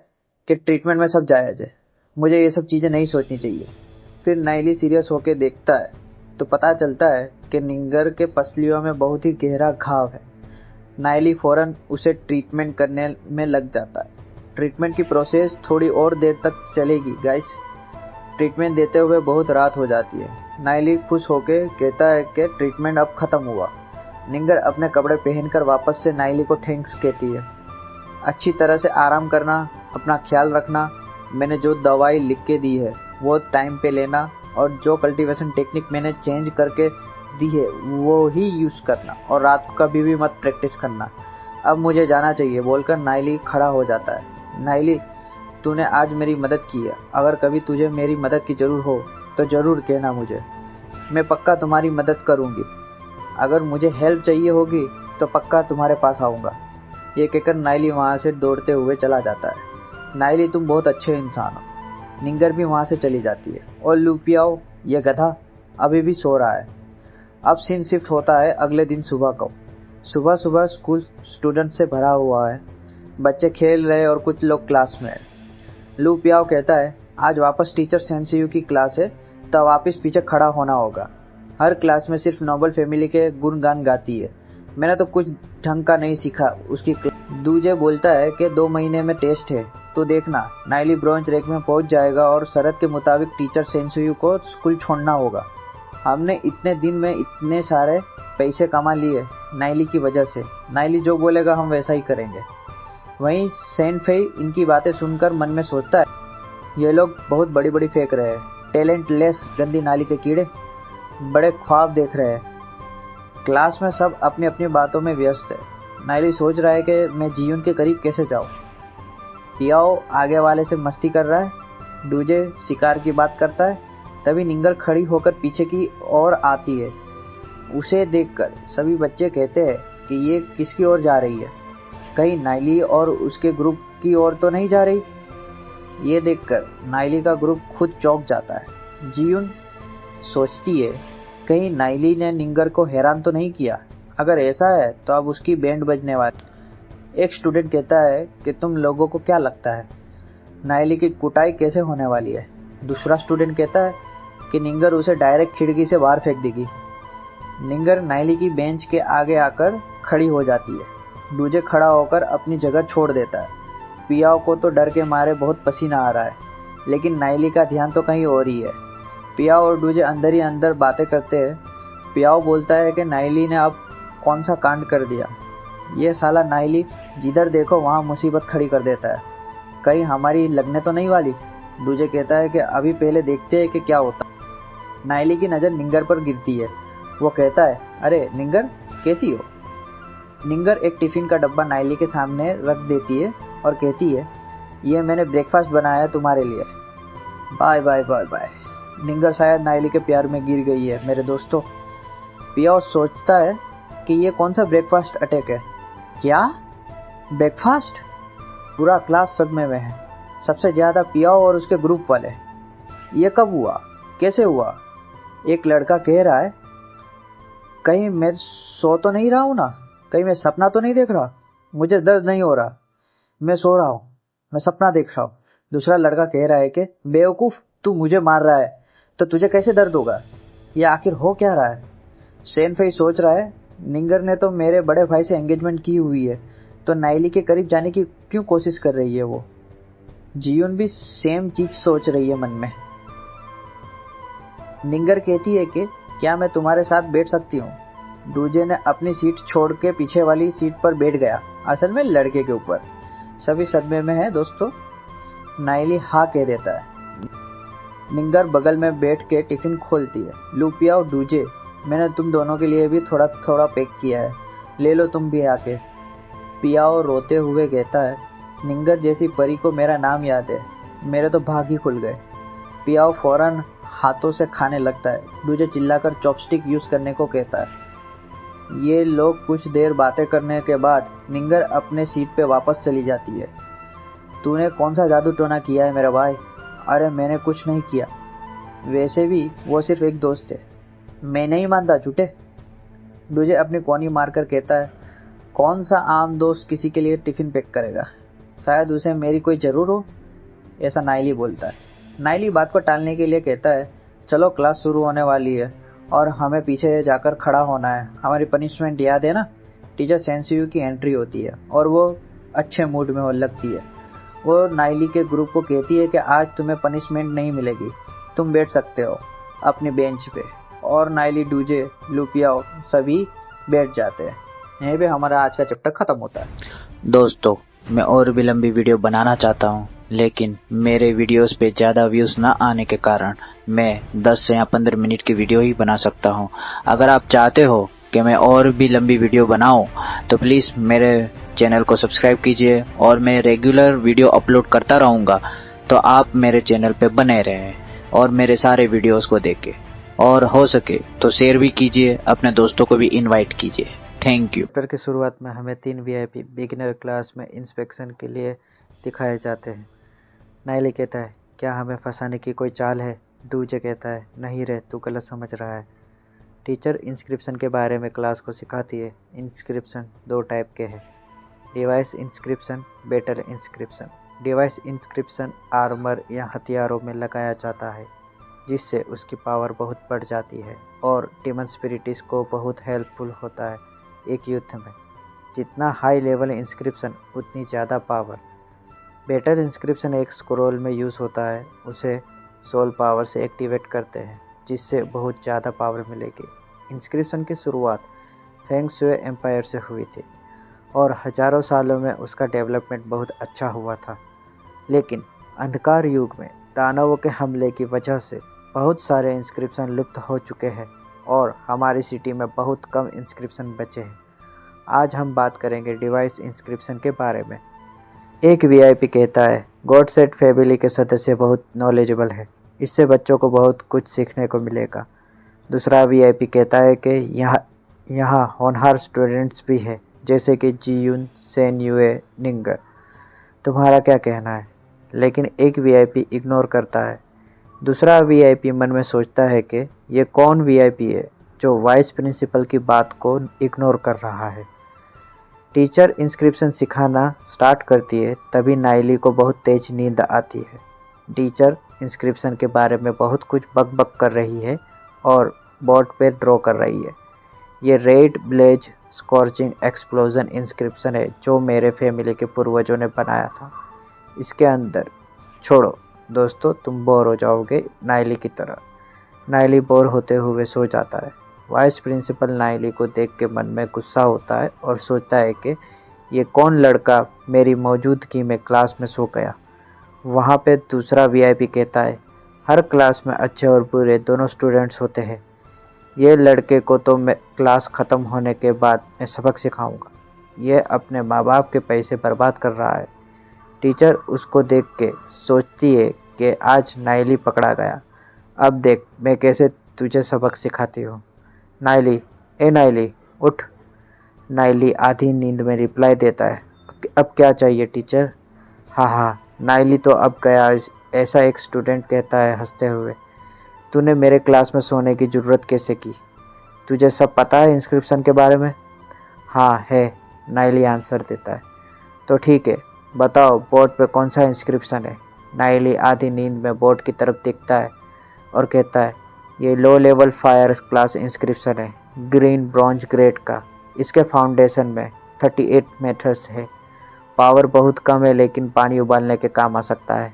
कि ट्रीटमेंट में सब जायज़ है, मुझे ये सब चीज़ें नहीं सोचनी चाहिए। फिर नायली सीरियस होकर देखता है तो पता चलता है कि निंगर के पसलियों में बहुत ही गहरा घाव है। नायली फौरन उसे ट्रीटमेंट करने में लग जाता है। ट्रीटमेंट की प्रोसेस थोड़ी और देर तक चलेगी गाइस। ट्रीटमेंट देते हुए बहुत रात हो जाती है। नायली खुश होकर कहता है कि ट्रीटमेंट अब ख़त्म हुआ। निंगर अपने कपड़े पहनकर वापस से नायली को थैंक्स कहती है। अच्छी तरह से आराम करना, अपना ख्याल रखना, मैंने जो दवाई लिख के दी है वो टाइम पे लेना और जो कल्टीवेशन टेक्निक मैंने चेंज करके दी है वो ही यूज़ करना और रात को कभी भी मत प्रैक्टिस करना। अब मुझे जाना चाहिए बोलकर नायली खड़ा हो जाता है। नायली, तूने आज मेरी मदद की है, अगर कभी तुझे मेरी मदद की ज़रूरत हो तो ज़रूर कहना मुझे, मैं पक्का तुम्हारी मदद करूँगी। अगर मुझे हेल्प चाहिए होगी तो पक्का तुम्हारे पास आऊँगा। ये कहकर नायली वहाँ से दौड़ते हुए चला जाता है। नायली, तुम बहुत अच्छे इंसान हो। निंगर भी वहाँ से चली जाती है। और लुपियाओ, ये गधा अभी भी सो रहा है। अब सीन शिफ्ट होता है अगले दिन सुबह को। सुबह सुबह स्कूल स्टूडेंट से भरा हुआ है। बच्चे खेल रहे और कुछ लोग क्लास में है। लुपियाओ कहता है, आज वापस टीचर सेंसियू की क्लास है तो वापस पीछे खड़ा होना होगा। हर क्लास में सिर्फ नोबल फैमिली के गुणगान गाती है, मैंने तो कुछ ढंग का नहीं सीखा उसकी। दूजे बोलता है कि 2 महीने में टेस्ट है तो देखना नायली ब्रॉन्ज रैंक में पहुंच जाएगा और शरत के मुताबिक टीचर सेंसियू को स्कूल छोड़ना होगा। हमने इतने दिन में इतने सारे पैसे कमा लिए नायली की वजह से। नायली जो बोलेगा हम वैसा ही करेंगे। वहीं सेनफेई इनकी बातें सुनकर मन में सोचता है, ये लोग बहुत बड़ी बड़ी फेंक रहे हैं, टैलेंटलेस गंदी नाली के कीड़े बड़े ख्वाब देख रहे हैं। क्लास में सब अपनी अपनी बातों में व्यस्त है। नायली सोच रहा है कि मैं जीयून के करीब कैसे जाऊं। पियाओ आगे वाले से मस्ती कर रहा है। डूजे शिकार की बात करता है। तभी निंगर खड़ी होकर पीछे की ओर आती है। उसे देखकर सभी बच्चे कहते हैं कि ये किसकी ओर जा रही है, कहीं नायली और उसके ग्रुप की ओर तो नहीं जा रही। ये देखकर नायली का ग्रुप खुद चौंक जाता है। जीयून सोचती है कहीं नायली ने निंगर को हैरान तो नहीं किया। अगर ऐसा है तो अब उसकी बैंड बजने वाली। एक स्टूडेंट कहता है कि तुम लोगों को क्या लगता है नायली की कुटाई कैसे होने वाली है। दूसरा स्टूडेंट कहता है कि निंगर उसे डायरेक्ट खिड़की से बाहर फेंक देगी। निंगर नायली की बेंच के आगे आकर खड़ी हो जाती है। डूजे खड़ा होकर अपनी जगह छोड़ देता है। पियाओ को तो डर के मारे बहुत पसीना आ रहा है, लेकिन नायली का ध्यान तो कहीं और ही है। पियाओ और डूजे अंदर ही अंदर बातें करते हैं। पियाओ बोलता है कि नायली ने अब कौन सा कांड कर दिया। ये साला नायली जिधर देखो वहाँ मुसीबत खड़ी कर देता है, कहीं हमारी लगने तो नहीं वाली। डूजे कहता है कि अभी पहले देखते हैं कि क्या होता। नायली की नज़र निंगर पर गिरती है। वो कहता है, अरे निंगर कैसी हो। निंगर एक टिफ़िन का डब्बा नायली के सामने रख देती है और कहती है, ये मैंने ब्रेकफास्ट बनाया तुम्हारे लिए, बाय बाय बाय बाय। निंगर शायद नायली के प्यार में गिर गई है मेरे दोस्तों। पियाओ सोचता है कि ये कौन सा ब्रेकफास्ट अटैक है। क्या ब्रेकफास्ट? पूरा क्लास सदमे में है, सबसे ज़्यादा पियाओ और उसके ग्रुप वाले। ये कब हुआ, कैसे हुआ? एक लड़का कह रहा है, कहीं मैं सो तो नहीं रहा हूँ ना, कहीं मैं सपना तो नहीं देख रहा, मुझे दर्द नहीं हो रहा, मैं सो रहा हूँ, मैं सपना देख रहा हूँ। दूसरा लड़का कह रहा है कि बेवकूफ़, तू मुझे मार रहा है तो तुझे कैसे दर्द होगा, ये आखिर हो क्या रहा है। सेनफेई सोच रहा है, निंगर ने तो मेरे बड़े भाई से एंगेजमेंट की हुई है तो नायली के करीब जाने की क्यों कोशिश कर रही है वो। जीयून भी सेम चीज सोच रही है मन में। निंगर कहती है कि क्या मैं तुम्हारे साथ बैठ सकती हूँ। डूजे ने अपनी सीट छोड़ के पीछे वाली सीट पर बैठ गया, असल में लड़के के ऊपर। सभी सदमे में है दोस्तों। नायली हाँ कह देता है। निंगर बगल में बैठ के टिफिन खोलती है। लूपिया और डूजे, मैंने तुम दोनों के लिए भी थोड़ा थोड़ा पैक किया है, ले लो तुम भी आके। पियाओ रोते हुए कहता है, निंगर जैसी परी को मेरा नाम याद है, मेरे तो भाग ही खुल गए। पियाओ फौरन हाथों से खाने लगता है। डूजे चिल्लाकर चॉपस्टिक यूज करने को कहता है। ये लोग कुछ देर बातें करने के बाद निंगर अपने सीट पे वापस चली जाती है। तूने कौन सा जादू टोना किया है मेरा भाई? अरे मैंने कुछ नहीं किया, वैसे भी वो सिर्फ एक दोस्त है। मैं नहीं मानता झूठे। डूजे अपनी कोनी मारकर कहता है, कौन सा आम दोस्त किसी के लिए टिफिन पैक करेगा? शायद उसे मेरी कोई जरूर हो, ऐसा नाइली बोलता है। नाइली बात को टालने के लिए कहता है, चलो क्लास शुरू होने वाली है और हमें पीछे जाकर खड़ा होना है। हमारी पनिशमेंट याद है ना? टीचर सेंसियू की एंट्री होती है और वो अच्छे मूड में लगती है। वो नाइली के ग्रुप को कहती है कि आज तुम्हें पनिशमेंट नहीं मिलेगी, तुम बैठ सकते हो अपनी बेंच पे। और नाइली, डूजे, लूपिया सभी बैठ जाते हैं। यहीं पे हमारा आज का चैप्टर खत्म होता है। दोस्तों, मैं और भी लंबी वीडियो बनाना चाहता हूँ, लेकिन मेरे वीडियोस पे ज़्यादा व्यूज़ ना आने के कारण मैं 10 से या 15 मिनट की वीडियो ही बना सकता हूँ। अगर आप चाहते हो कि मैं और भी लंबी वीडियो बनाऊँ तो प्लीज़ मेरे चैनल को सब्सक्राइब कीजिए और मैं रेगुलर वीडियो अपलोड करता रहूँगा, तो आप मेरे चैनल पे बने रहें और मेरे सारे वीडियोस को देखें, और हो सके तो शेयर भी कीजिए, अपने दोस्तों को भी इनवाइट कीजिए। Thank you. चैप्टर की शुरुआत में हमें 3 वीआईपी बिगिनर क्लास में इंस्पेक्शन के लिए दिखाए जाते हैं। नाइली कहता है, क्या हमें फंसाने की कोई चाल है? डूजे कहता है, नहीं रे, तू गलत समझ रहा है। टीचर इंस्क्रिप्शन के बारे में क्लास को सिखाती है। इंस्क्रिप्शन 2 टाइप के हैं, device inscription, battle inscription. Device inscription armour या हथियारों में लगाया जाता है, जिससे उसकी पावर बहुत बढ़ जाती है और टीमन स्पिरिटिस को बहुत हेल्पफुल होता है एक युद्ध में। जितना हाई लेवल इंस्क्रिप्शन उतनी ज़्यादा पावर। बैटल इंस्क्रिप्शन एक स्क्रोल में यूज़ होता है, उसे सोल पावर से एक्टिवेट करते हैं, जिससे बहुत ज़्यादा पावर मिलेगी। इंस्क्रिप्शन की शुरुआत फेंग शुई एम्पायर से हुई थी और हज़ारों सालों में उसका डेवलपमेंट बहुत अच्छा हुआ था। लेकिन अंधकार युग में दानवों के हमले की वजह से बहुत सारे इंस्क्रिप्शन लुप्त हो चुके हैं और हमारी सिटी में बहुत कम इंस्क्रिप्शन बचे हैं। आज हम बात करेंगे डिवाइस इंस्क्रिप्शन के बारे में। एक वीआईपी कहता है, गॉडसेट फैमिली के सदस्य बहुत नॉलेजेबल है, इससे बच्चों को बहुत कुछ सीखने को मिलेगा। दूसरा वीआईपी कहता है कि यहाँ होनहार स्टूडेंट्स भी है, जैसे कि जीयून, सेन यूए, निंगर। तुम्हारा क्या कहना है? लेकिन एक वीआईपी इग्नोर करता है। दूसरा वीआईपी मन में सोचता है कि ये कौन वीआईपी है जो वाइस प्रिंसिपल की बात को इग्नोर कर रहा है। टीचर इंस्क्रिप्शन सिखाना स्टार्ट करती है, तभी नाइली को बहुत तेज नींद आती है। टीचर इंस्क्रिप्शन के बारे में बहुत कुछ बक कर रही है और बोर्ड पे ड्रॉ कर रही है। ये red blaze scorching explosion inscription है जो मेरे फैमिली के पूर्वजों ने बनाया था। इसके अंदर छोड़ो दोस्तों, तुम बोर हो जाओगे नाइली की तरह। नाइली बोर होते हुए सो जाता है। वाइस प्रिंसिपल नाइली को देख के मन में गुस्सा होता है और सोचता है कि ये कौन लड़का मेरी मौजूदगी में क्लास में सो गया। वहाँ पे दूसरा वीआईपी कहता है, हर क्लास में अच्छे और बुरे दोनों स्टूडेंट्स होते हैं। ये लड़के को तो मैं क्लास ख़त्म होने के बाद मैं सबक सिखाऊंगा। ये अपने माँ बाप के पैसे बर्बाद कर रहा है। टीचर उसको देख के सोचती है कि आज नाइली पकड़ा गया। अब देख मैं कैसे तुझे सबक सिखाती हूँ। नाइली, ए नाइली उठ। नाइली आधी नींद में रिप्लाई देता है, अब क्या चाहिए टीचर? हाँ, नाइली तो अब गया, ऐसा एक स्टूडेंट कहता है हंसते हुए। तूने मेरे क्लास में सोने की ज़रूरत कैसे की? तुझे सब पता है इंस्क्रिप्शन के बारे में? हाँ है, नाइली आंसर देता है। तो ठीक है, बताओ बोर्ड पे कौन सा इंस्क्रिप्शन है? नाइली आधी नींद में बोर्ड की तरफ देखता है और कहता है, ये low level fire class inscription है, ग्रीन ब्रॉन्ज ग्रेड का। इसके फाउंडेशन में 38 मेथड्स है। पावर बहुत कम है लेकिन पानी उबालने के काम आ सकता है।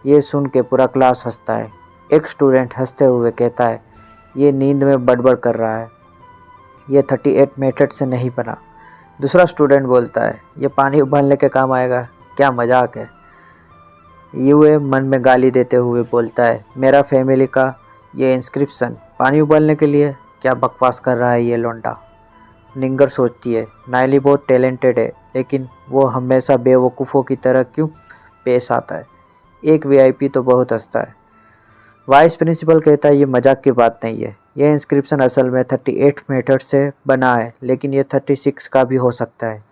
ये सुन के पूरा क्लास हंसता है। एक स्टूडेंट हंसते हुए कहता है, ये नींद में बड़बड़ कर रहा है, ये 38 मेथड से नहीं बना। दूसरा स्टूडेंट बोलता है, ये पानी उबालने के काम आएगा? क्या मजाक है। यूए मन में गाली देते हुए बोलता है, मेरा फैमिली का ये इंस्क्रिप्शन पानी उबालने के लिए, क्या बकवास कर रहा है ये लौंडा। निंगर सोचती है, नाइली बहुत टैलेंटेड है, लेकिन वो हमेशा बेवकूफ़ों की तरह क्यों पेश आता है। एक वीआईपी तो बहुत हंसता है। वाइस प्रिंसिपल कहता है, ये मजाक की बात नहीं है, यह इंस्क्रिप्शन असल में 38 मेथड से बना है, लेकिन ये 36 का भी हो सकता है।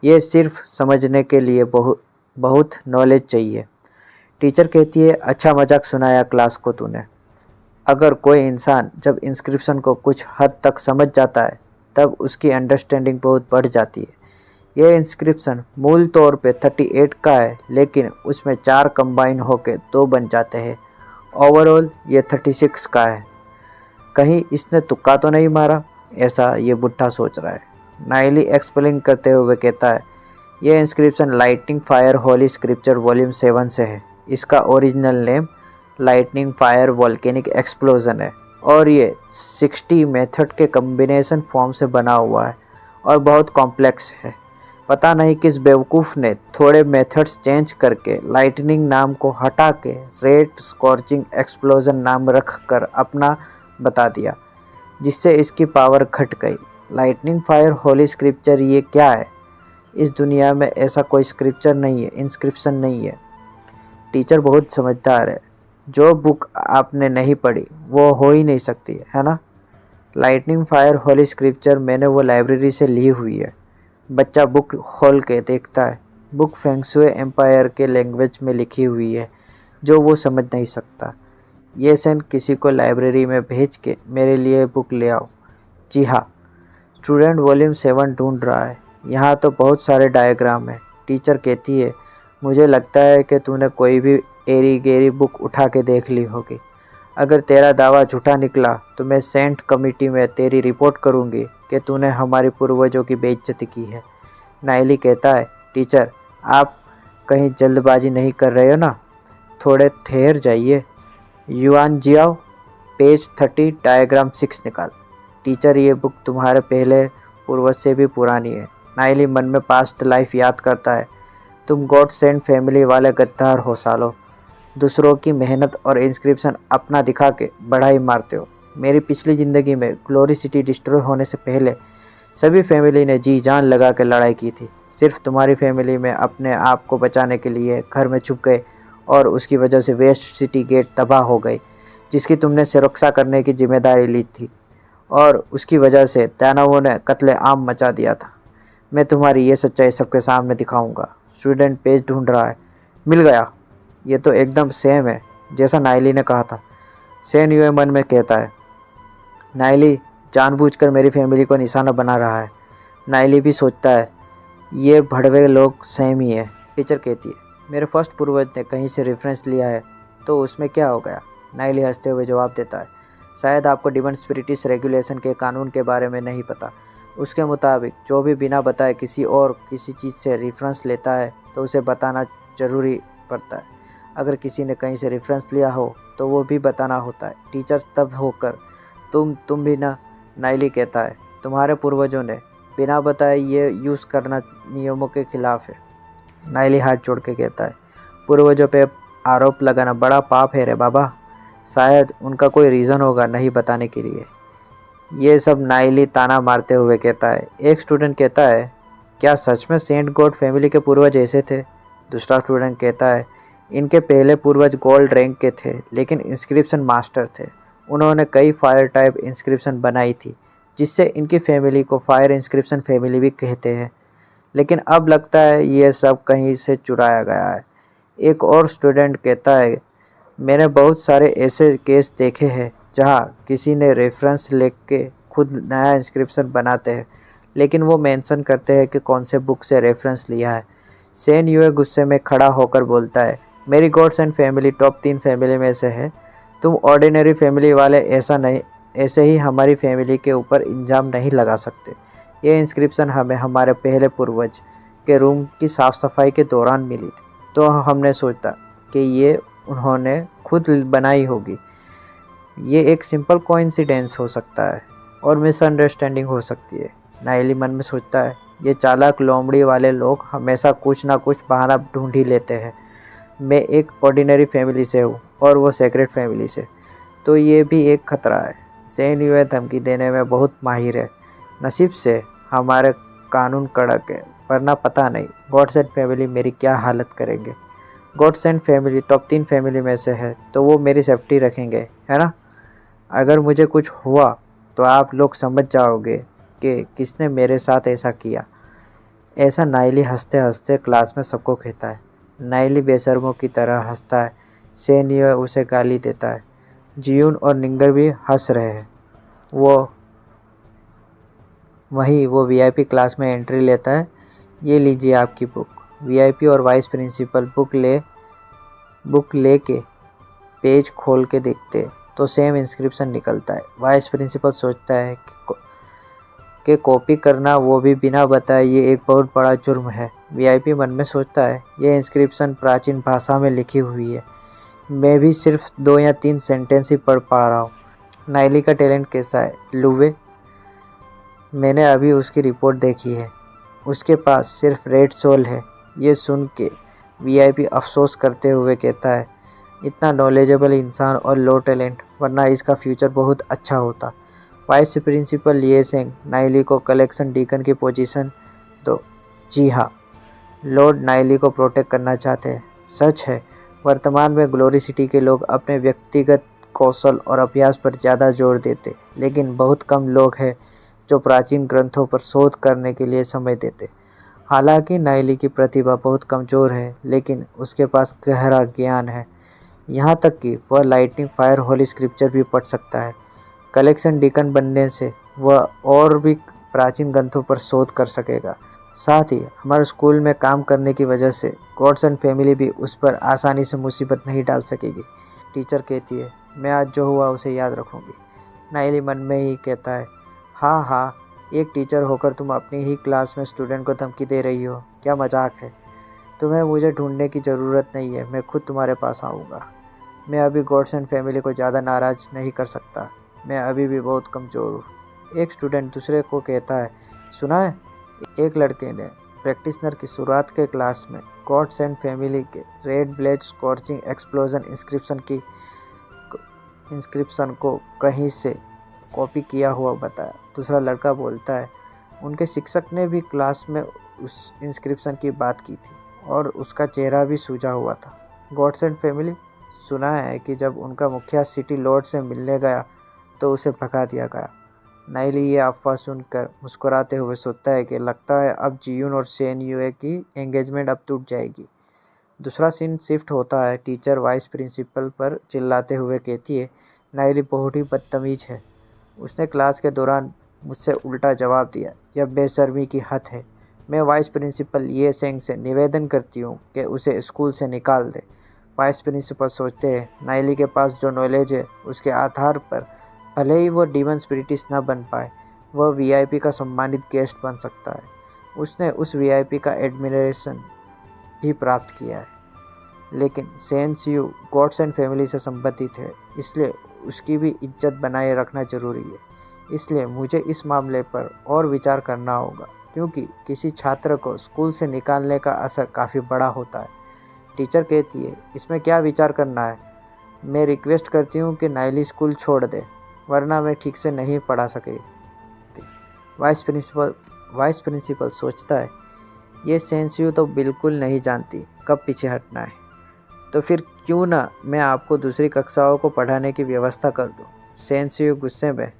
ये सिर्फ समझने के लिए बहुत नॉलेज चाहिए। टीचर कहती है, अच्छा मजाक सुनाया क्लास को तूने। अगर कोई इंसान जब इंस्क्रिप्शन को कुछ हद तक समझ जाता है तब उसकी अंडरस्टैंडिंग बहुत बढ़ जाती है। यह इंस्क्रिप्शन मूल तौर पे 38 का है, लेकिन उसमें 4 कंबाइन होकर 2 बन जाते हैं। ओवरऑल ये 36 का है। कहीं इसने तुक्का तो नहीं मारा, ऐसा ये बुढ़ा सोच रहा है। नाइली एक्सप्लेन करते हुए कहता है, यह inscription lightning fire Holi scripture volume 7 से है। इसका original name lightning fire volcanic explosion है और ये 60 मेथड के कॉम्बिनेशन फॉर्म से बना हुआ है और बहुत कॉम्प्लेक्स है। पता नहीं किस बेवकूफ़ ने थोड़े मेथड्स चेंज करके लाइटनिंग नाम को हटा के रेड स्कॉर्चिंग एक्सप्लोजन नाम रख कर अपना बता दिया, जिससे इसकी पावर घट गई। लाइटनिंग फायर होली स्क्रिप्चर ये क्या है? इस दुनिया में ऐसा कोई स्क्रिप्चर नहीं है, इंस्क्रिप्शन नहीं है। टीचर बहुत समझदार है। जो बुक आपने नहीं पढ़ी वो हो ही नहीं सकती, है ना। लाइटनिंग फायर होली स्क्रिप्चर मैंने वो लाइब्रेरी से ली हुई है। बच्चा बुक खोल के देखता है। बुक फेंगशुई एम्पायर के लैंग्वेज में लिखी हुई है जो वो समझ नहीं सकता। ये सेन किसी को लाइब्रेरी में भेज के मेरे लिए बुक ले आओ। जी हाँ, स्टूडेंट वॉल्यूम 7 ढूंढ रहा है। यहाँ तो बहुत सारे डायग्राम हैं। टीचर कहती है, मुझे लगता है कि तूने कोई भी एरी गेरी बुक उठा के देख ली होगी। अगर तेरा दावा झूठा निकला तो मैं सेंट कमेटी में तेरी रिपोर्ट करूँगी कि तूने हमारे पूर्वजों की बेइज्जती की है। नाइली कहता है, टीचर आप कहीं जल्दबाजी नहीं कर रहे हो ना, थोड़े ठहर जाइए। युआन जियाओ, पेज 30 डायग्राम 6 निकाल। टीचर ये बुक तुम्हारे पहले पूर्वज से भी पुरानी है। नाइली मन में पास्ट लाइफ याद करता है। तुम गॉड सेंट फैमिली वाले गद्दार हो सालो। दूसरों की मेहनत और इंस्क्रिप्शन अपना दिखा के बढ़ाई मारते हो। मेरी पिछली ज़िंदगी में ग्लोरी सिटी डिस्ट्रॉय होने से पहले सभी फैमिली ने जी जान लगा के लड़ाई की थी। सिर्फ तुम्हारी फैमिली में अपने आप को बचाने के लिए घर में छुप गए और उसकी वजह से वेस्ट सिटी गेट तबाह हो गई, जिसकी तुमने सुरक्षा करने की जिम्मेदारी ली थी, और उसकी वजह से दानवों ने कत्ले आम मचा दिया था। मैं तुम्हारी ये सच्चाई सबके सामने दिखाऊंगा। स्टूडेंट पेज ढूंढ रहा है। मिल गया। ये तो एकदम सेम है जैसा नाइली ने कहा था। सेन यूए मन में कहता है, नाइली जानबूझकर मेरी फैमिली को निशाना बना रहा है। नाइली भी सोचता है, ये भड़वे लोग सेम ही है। टीचर कहती है, मेरे फर्स्ट पूर्वज ने कहीं से रेफरेंस लिया है तो उसमें क्या हो गया। नाइली हंसते हुए जवाब देता है, शायद आपको डिवाइन स्पिरिट्स रेगुलेशन के कानून के बारे में नहीं पता। उसके मुताबिक जो भी बिना बताए किसी और किसी चीज़ से रेफरेंस लेता है तो उसे बताना ज़रूरी पड़ता है। अगर किसी ने कहीं से रेफरेंस लिया हो तो वो भी बताना होता है। टीचर तब होकर तुम भी ना। नाइली कहता है, तुम्हारे पूर्वजों ने बिना बताए ये यूज़ करना नियमों के खिलाफ है। नाइली हाथ जोड़ के कहता है, पूर्वजों पे आरोप लगाना बड़ा पाप है रे बाबा। शायद उनका कोई रीज़न होगा नहीं बताने के लिए। ये सब नाइली ताना मारते हुए कहता है। एक स्टूडेंट कहता है, क्या सच में सेंट गॉड फैमिली के पूर्वज ऐसे थे? दूसरा स्टूडेंट कहता है, इनके पहले पूर्वज गोल्ड रैंक के थे लेकिन इंस्क्रिप्शन मास्टर थे। उन्होंने कई फायर टाइप इंस्क्रिप्शन बनाई थी, जिससे इनकी फैमिली को फायर इंस्क्रिप्शन फैमिली भी कहते हैं। लेकिन अब लगता है ये सब कहीं से चुराया गया है। एक और स्टूडेंट कहता है, मैंने बहुत सारे ऐसे केस देखे हैं जहाँ किसी ने रेफरेंस लेके के खुद नया इंस्क्रिप्शन बनाते हैं, लेकिन वो मेंशन करते हैं कि कौन से बुक से रेफरेंस लिया है। सेन यूए गुस्से में खड़ा होकर बोलता है, मेरी gods and family top 3 family में से है। तुम ऑर्डिनरी फैमिली वाले ऐसे ही हमारी फैमिली के ऊपर इल्ज़ाम नहीं लगा सकते। ये इंस्क्रिप्शन हमें हमारे पहले पूर्वज के रूम की साफ़ सफाई के दौरान मिली थी, तो हमने सोचा कि ये उन्होंने खुद बनाई होगी। ये एक सिंपल कोइंसिडेंस हो सकता है और मिसअंडरस्टैंडिंग हो सकती है। नाइली मन में सोचता है, ये चालाक लोमड़ी वाले लोग हमेशा कुछ ना कुछ बहाना ढूंढ ही लेते हैं। मैं एक ऑर्डिनरी फैमिली से हूँ और वो सेक्रेट फैमिली से, तो ये भी एक खतरा है। सेन यूए धमकी देने में बहुत माहिर है। नसीब से हमारे कानून कड़क है, वरना पता नहीं गॉड्स एंड फैमिली मेरी क्या हालत करेंगे। Gods and family top 3 family में से है, तो वो मेरी सेफ्टी रखेंगे, है ना। अगर मुझे कुछ हुआ तो आप लोग समझ जाओगे कि किसने मेरे साथ ऐसा किया। ऐसा नाइली हंसते हंसते क्लास में सबको कहता है। नाइली बेशर्मों की तरह हंसता है। सेन यूए उसे गाली देता है। जियून और निंगर भी हंस रहे हैं। वो वीआईपी क्लास में एंट्री लेता है। ये लीजिए आपकी बुक। वीआईपी और वाइस प्रिंसिपल बुक ले के पेज खोल के देखते तो सेम इंस्क्रिप्शन निकलता है। वाइस प्रिंसिपल सोचता है कि कॉपी करना, वो भी बिना बताए, ये एक बहुत बड़ा जुर्म है। वीआईपी मन में सोचता है ये इंस्क्रिप्शन प्राचीन भाषा में लिखी हुई है, मैं भी सिर्फ 2 या 3 सेंटेंस ही पढ़ पा रहा हूँ। नाइली का टैलेंट कैसा है लुवे? मैंने अभी उसकी रिपोर्ट देखी है, उसके पास सिर्फ रेड सोल है। ये सुन के वीआईपी अफसोस करते हुए कहता है, इतना नॉलेजेबल इंसान और लो टैलेंट, वरना इसका फ्यूचर बहुत अच्छा होता। वाइस प्रिंसिपल ये सेंग नाइली को कलेक्शन डीकन की पोजीशन दो। जी हाँ, लॉर्ड नाइली को प्रोटेक्ट करना चाहते हैं। सच है, वर्तमान में ग्लोरी सिटी के लोग अपने व्यक्तिगत कौशल और अभ्यास पर ज़्यादा जोर देते, लेकिन बहुत कम लोग हैं जो प्राचीन ग्रंथों पर शोध करने के लिए समय देते। हालांकि नाइली की प्रतिभा बहुत कमज़ोर है, लेकिन उसके पास गहरा ज्ञान है, यहाँ तक कि वह लाइटनिंग फायर होली स्क्रिप्चर भी पढ़ सकता है। कलेक्शन डीकन बनने से वह और भी प्राचीन ग्रंथों पर शोध कर सकेगा। साथ ही हमारे स्कूल में काम करने की वजह से गॉड्स एंड फैमिली भी उस पर आसानी से मुसीबत नहीं डाल सकेगी। टीचर कहती है, मैं आज जो हुआ उसे याद रखूँगी। नाइली मन में ही कहता है, हाँ, एक टीचर होकर तुम अपनी ही क्लास में स्टूडेंट को धमकी दे रही हो, क्या मजाक है। तुम्हें मुझे ढूंढने की ज़रूरत नहीं है, मैं खुद तुम्हारे पास आऊँगा। मैं अभी गॉड्स एंड फैमिली को ज़्यादा नाराज़ नहीं कर सकता, मैं अभी भी बहुत कमज़ोर हूँ। एक स्टूडेंट दूसरे को कहता है, सुना है, एक लड़के ने प्रैक्टिशनर की शुरुआत के क्लास में गॉड्स एंड फैमिली के red blade scorching explosion inscription को कहीं से कॉपी किया हुआ बताया। दूसरा लड़का बोलता है, उनके शिक्षक ने भी क्लास में उस इंस्क्रिप्शन की बात की थी और उसका चेहरा भी सूजा हुआ था। गॉड्स एंड फैमिली, सुना है कि जब उनका मुखिया सिटी लॉर्ड से मिलने गया तो उसे भगा दिया गया। नाइली ये अफवाह सुनकर मुस्कुराते हुए सोचता है कि लगता है अब जियून और सेन यूए की एंगेजमेंट अब टूट जाएगी। दूसरा सीन शिफ्ट होता है। टीचर वाइस प्रिंसिपल पर चिल्लाते हुए कहती है, नाइली बहुत ही बदतमीज है, उसने क्लास के दौरान मुझसे उल्टा जवाब दिया, यह बेशर्मी की हद है। मैं वाइस प्रिंसिपल ये सेंग से निवेदन करती हूँ कि उसे स्कूल से निकाल दे। वाइस प्रिंसिपल सोचते हैं, नाइली के पास जो नॉलेज है उसके आधार पर भले ही वो डीमन स्पिरिटिस्ट ना बन पाए, वह वीआईपी का सम्मानित गेस्ट बन सकता है। उसने उस वीआईपी का एडमिरेशन भी प्राप्त किया है, लेकिन Sen see you gods and family से संबंधित है, इसलिए उसकी भी इज्जत बनाए रखना जरूरी है। इसलिए मुझे इस मामले पर और विचार करना होगा, क्योंकि किसी छात्र को स्कूल से निकालने का असर काफ़ी बड़ा होता है। टीचर कहती है, इसमें क्या विचार करना है, मैं रिक्वेस्ट करती हूँ कि नाइली स्कूल छोड़ दे, वरना मैं ठीक से नहीं पढ़ा सकेगी। वाइस प्रिंसिपल सोचता है, ये सेंसियो तो बिल्कुल नहीं जानती कब पीछे हटना है, तो फिर क्यों ना मैं आपको दूसरी कक्षाओं को पढ़ाने की व्यवस्था कर दूँ। सेंसियो गुस्से में,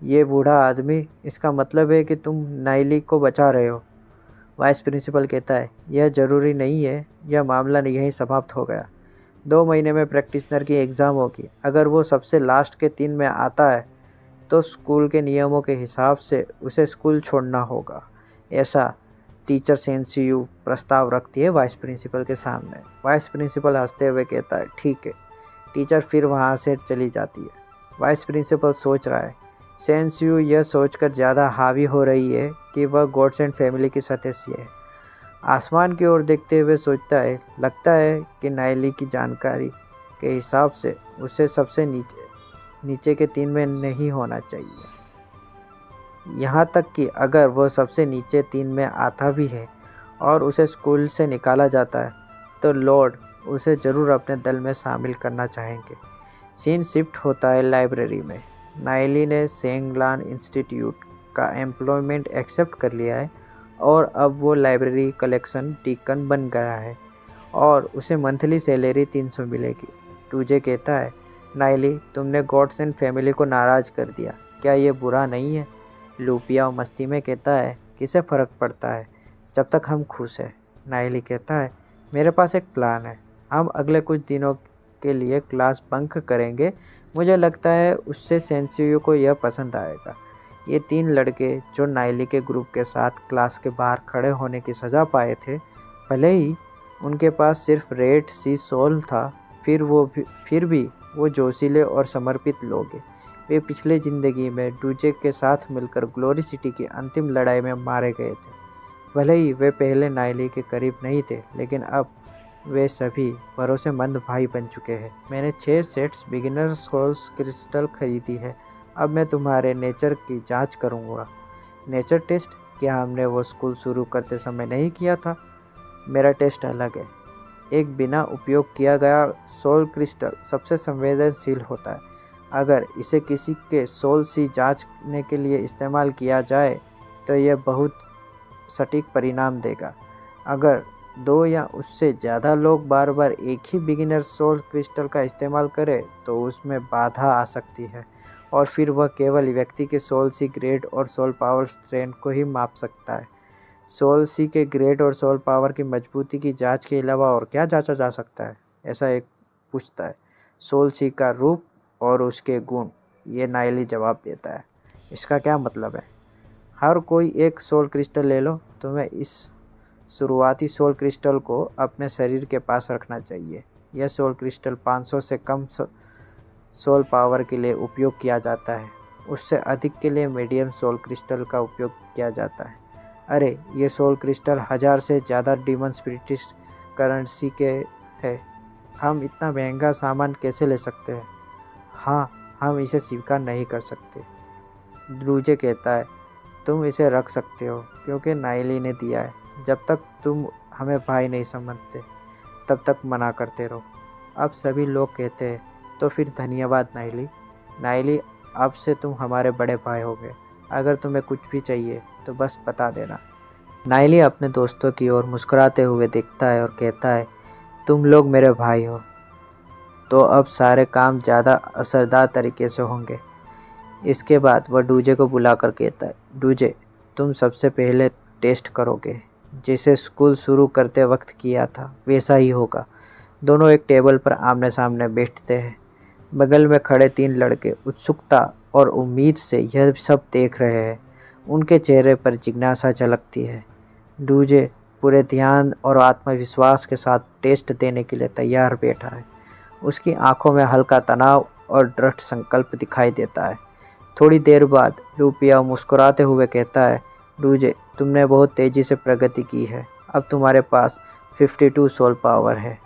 ये बूढ़ा आदमी, इसका मतलब है कि तुम नाइली को बचा रहे हो। वाइस प्रिंसिपल कहता है, यह ज़रूरी नहीं है, यह मामला यहीं समाप्त हो गया। 2 महीने में प्रैक्टिशनर की एग्ज़ाम होगी, अगर वो सबसे लास्ट के 3 में आता है तो स्कूल के नियमों के हिसाब से उसे स्कूल छोड़ना होगा। ऐसा टीचर सेंसियू प्रस्ताव रखती है वाइस प्रिंसिपल के सामने। वाइस प्रिंसिपल हंसते हुए कहता है, ठीक है। टीचर फिर वहाँ से चली जाती है। वाइस प्रिंसिपल सोच रहा है, सेंसियू यह सोचकर ज़्यादा हावी हो रही है कि वह गॉड्स एंड फैमिली की सदस्य है। आसमान की ओर देखते हुए सोचता है, लगता है कि नाइली की जानकारी के हिसाब से उसे सबसे नीचे के 3 में नहीं होना चाहिए। यहाँ तक कि अगर वह सबसे नीचे 3 में आता भी है और उसे स्कूल से निकाला जाता है तो लॉर्ड उसे ज़रूर अपने दल में शामिल करना चाहेंगे। सीन शिफ्ट होता है लाइब्रेरी में। नाइली ने सेंगलान इंस्टीट्यूट का एम्प्लॉयमेंट एक्सेप्ट कर लिया है और अब वो लाइब्रेरी कलेक्शन डीकन बन गया है और उसे मंथली सैलरी 300 मिलेगी। टूजे कहता है, नाइली तुमने गॉड्सन फैमिली को नाराज़ कर दिया, क्या ये बुरा नहीं है? लूपिया मस्ती में कहता है, किसे फ़र्क पड़ता है जब तक हम खुश हैं। नाइली कहता है, मेरे पास एक प्लान है, हम अगले कुछ दिनों के लिए क्लास बंक करेंगे, मुझे लगता है उससे सेंसियो को यह पसंद आएगा। ये 3 लड़के जो नाइली के ग्रुप के साथ क्लास के बाहर खड़े होने की सज़ा पाए थे, भले ही उनके पास सिर्फ रेड सी सोल था, फिर भी वो जोशीले और समर्पित लोग हैं। वे पिछले ज़िंदगी में डूजे के साथ मिलकर ग्लोरी सिटी की अंतिम लड़ाई में मारे गए थे। भले ही वे पहले नाइली के करीब नहीं थे, लेकिन अब वे सभी भरोसेमंद भाई बन चुके हैं। मैंने 6 सेट्स बिगिनर सोल्स क्रिस्टल खरीदी है। अब मैं तुम्हारे नेचर की जांच करूंगा। Nature test? क्या हमने वो स्कूल शुरू करते समय नहीं किया था? मेरा टेस्ट अलग है। एक बिना उपयोग किया गया सोल क्रिस्टल सबसे संवेदनशील होता है। अगर इसे किसी के सोल सी जांचने के लिए इस्तेमाल किया जाए तो यह बहुत सटीक परिणाम देगा। अगर 2 या उससे ज़्यादा लोग बार बार एक ही बिगिनर सोल क्रिस्टल का इस्तेमाल करें तो उसमें बाधा आ सकती है और फिर वह केवल व्यक्ति के सोल सी ग्रेड और सोल पावर स्ट्रेंथ को ही माप सकता है। सोल सी के ग्रेड और सोल पावर की मजबूती की जांच के अलावा और क्या जांचा जा सकता है? ऐसा एक पूछता है। सोल सी का रूप और उसके गुण, ये नाइली जवाब देता है। इसका क्या मतलब है? हर कोई एक सोल क्रिस्टल ले लो। तुम्हें इस शुरुआती सोल क्रिस्टल को अपने शरीर के पास रखना चाहिए। यह सोल क्रिस्टल 500 से कम सोल पावर के लिए उपयोग किया जाता है, उससे अधिक के लिए मीडियम सोल क्रिस्टल का उपयोग किया जाता है। अरे ये सोल क्रिस्टल 1000 से ज़्यादा डीमन स्पिरिट करेंसी के है। हम इतना महंगा सामान कैसे ले सकते हैं? हाँ, हम इसे स्वीकार नहीं कर सकते। ड्रूजे कहता है, तुम इसे रख सकते हो क्योंकि नाइली ने दिया है। जब तक तुम हमें भाई नहीं समझते तब तक मना करते रहो। अब सभी लोग कहते हैं, तो फिर धन्यवाद नाइली। नाइली, अब से तुम हमारे बड़े भाई हो गए। अगर तुम्हें कुछ भी चाहिए तो बस बता देना। नाइली अपने दोस्तों की ओर मुस्कुराते हुए देखता है और कहता है, तुम लोग मेरे भाई हो तो अब सारे काम ज़्यादा असरदार तरीके से होंगे। इसके बाद वह डूजे को बुलाकर कहता है, डूजे, तुम सबसे पहले टेस्ट करोगे। जैसे स्कूल शुरू करते वक्त किया था वैसा ही होगा। दोनों एक टेबल पर आमने सामने बैठते हैं। बगल में खड़े 3 लड़के उत्सुकता और उम्मीद से यह सब देख रहे हैं। उनके चेहरे पर जिज्ञासा झलकती है। डूजे पूरे ध्यान और आत्मविश्वास के साथ टेस्ट देने के लिए तैयार बैठा है। उसकी आंखों में हल्का तनाव और दृढ़ संकल्प दिखाई देता है। थोड़ी देर बाद लूपिया मुस्कुराते हुए कहता है, डूजे, तुमने बहुत तेज़ी से प्रगति की है। अब तुम्हारे पास 52 सोल पावर है।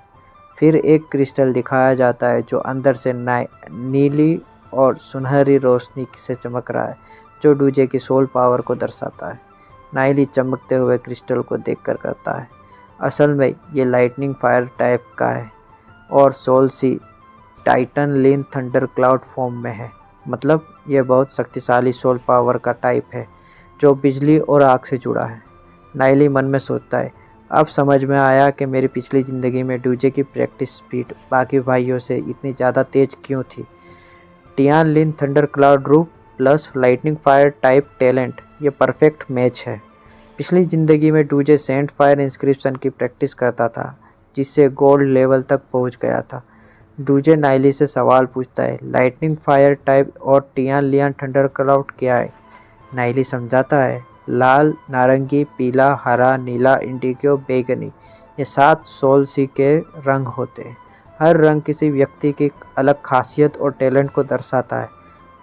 फिर एक क्रिस्टल दिखाया जाता है जो अंदर से नीली और सुनहरी रोशनी से चमक रहा है, जो डूजे की सोल पावर को दर्शाता है। नाइली चमकते हुए क्रिस्टल को देखकर कहता है, असल में ये लाइटनिंग फायर टाइप का है और सोल सी टाइटन लीन थंडर क्लाउड फॉर्म में है। मतलब यह बहुत शक्तिशाली सोल पावर का टाइप है जो बिजली और आग से जुड़ा है। नाइली मन में सोचता है, अब समझ में आया कि मेरी पिछली ज़िंदगी में डूजे की प्रैक्टिस स्पीड बाकी भाइयों से इतनी ज़्यादा तेज क्यों थी। टियान लिन थंडर क्लाउड रूप plus lightning fire type talent, ये परफेक्ट मैच है। पिछली ज़िंदगी में डूजे सेंट फायर इंस्क्रिप्शन की प्रैक्टिस करता था जिससे गोल्ड लेवल तक पहुंच गया था। डूजे नाइली से सवाल पूछता है, लाइटनिंग फायर टाइप और टियान लियन थंडर क्लाउड क्या है? नाइली समझाता है, लाल, नारंगी, पीला, हरा, नीला, इंडिगो, बैगनी, ये 7 सोल सी के रंग होते हैं। हर रंग किसी व्यक्ति की अलग खासियत और टैलेंट को दर्शाता है।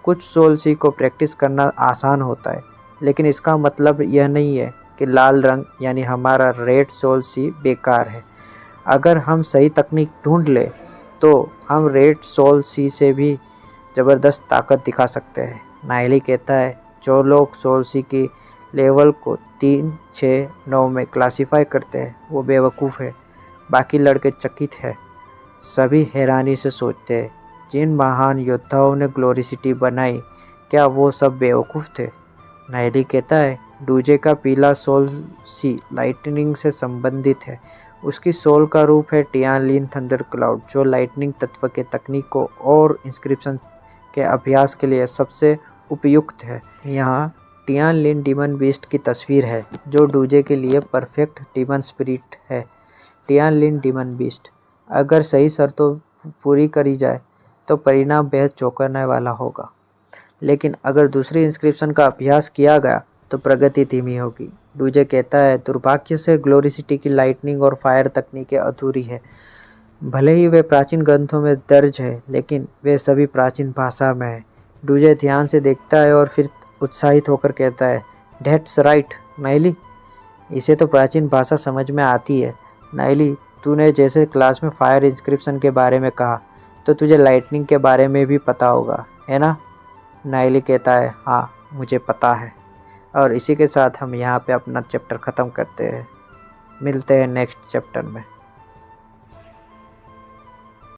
कुछ सोल सी को प्रैक्टिस करना आसान होता है, लेकिन इसका मतलब यह नहीं है कि लाल रंग यानी हमारा रेड सोल सी बेकार है। अगर हम सही तकनीक ढूंढ ले तो हम रेड सोल सी से भी ज़बरदस्त ताकत दिखा सकते हैं। नाइली कहता है, जो लोग सोल सी की लेवल को 3, 6, 9 में क्लासीफाई करते हैं वो बेवकूफ़ है। बाकी लड़के चकित है। सभी हैरानी से सोचते हैं, जिन महान योद्धाओं ने ग्लोरी सिटी बनाई, क्या वो सब बेवकूफ़ थे? नायली कहता है, डूजे का पीला सोल सी लाइटनिंग से संबंधित है। उसकी सोल का रूप है टियानलिन थंडर क्लाउड, जो लाइटनिंग तत्व के तकनीकों और इंस्क्रिप्शन के अभ्यास के लिए सबसे उपयुक्त है। यहाँ टियानलिन डीमन बीस्ट की तस्वीर है, जो डूजे के लिए परफेक्ट डीमन स्पिरिट है। टियानलिन डीमन बीस्ट अगर सही शर्तों पूरी करी जाए तो परिणाम बेहद चौंकाने वाला होगा, लेकिन अगर दूसरी इंस्क्रिप्शन का अभ्यास किया गया तो प्रगति धीमी होगी। डूजे कहता है, दुर्भाग्य से ग्लोरी सिटी की लाइटनिंग और फायर तकनीकें अधूरी है। भले ही वे प्राचीन ग्रंथों में दर्ज है, लेकिन वे सभी प्राचीन भाषा में है। डूजे ध्यान से देखता है और फिर उत्साहित होकर कहता है, दैट्स राइट नायली, इसे तो प्राचीन भाषा समझ में आती है। नायली, तूने जैसे क्लास में फायर इंस्क्रिप्शन के बारे में कहा, तो तुझे लाइटनिंग के बारे में भी पता होगा, है ना? नायली कहता है, हाँ मुझे पता है। और इसी के साथ हम यहाँ पे अपना चैप्टर ख़त्म करते हैं। मिलते हैं नेक्स्ट चैप्टर में।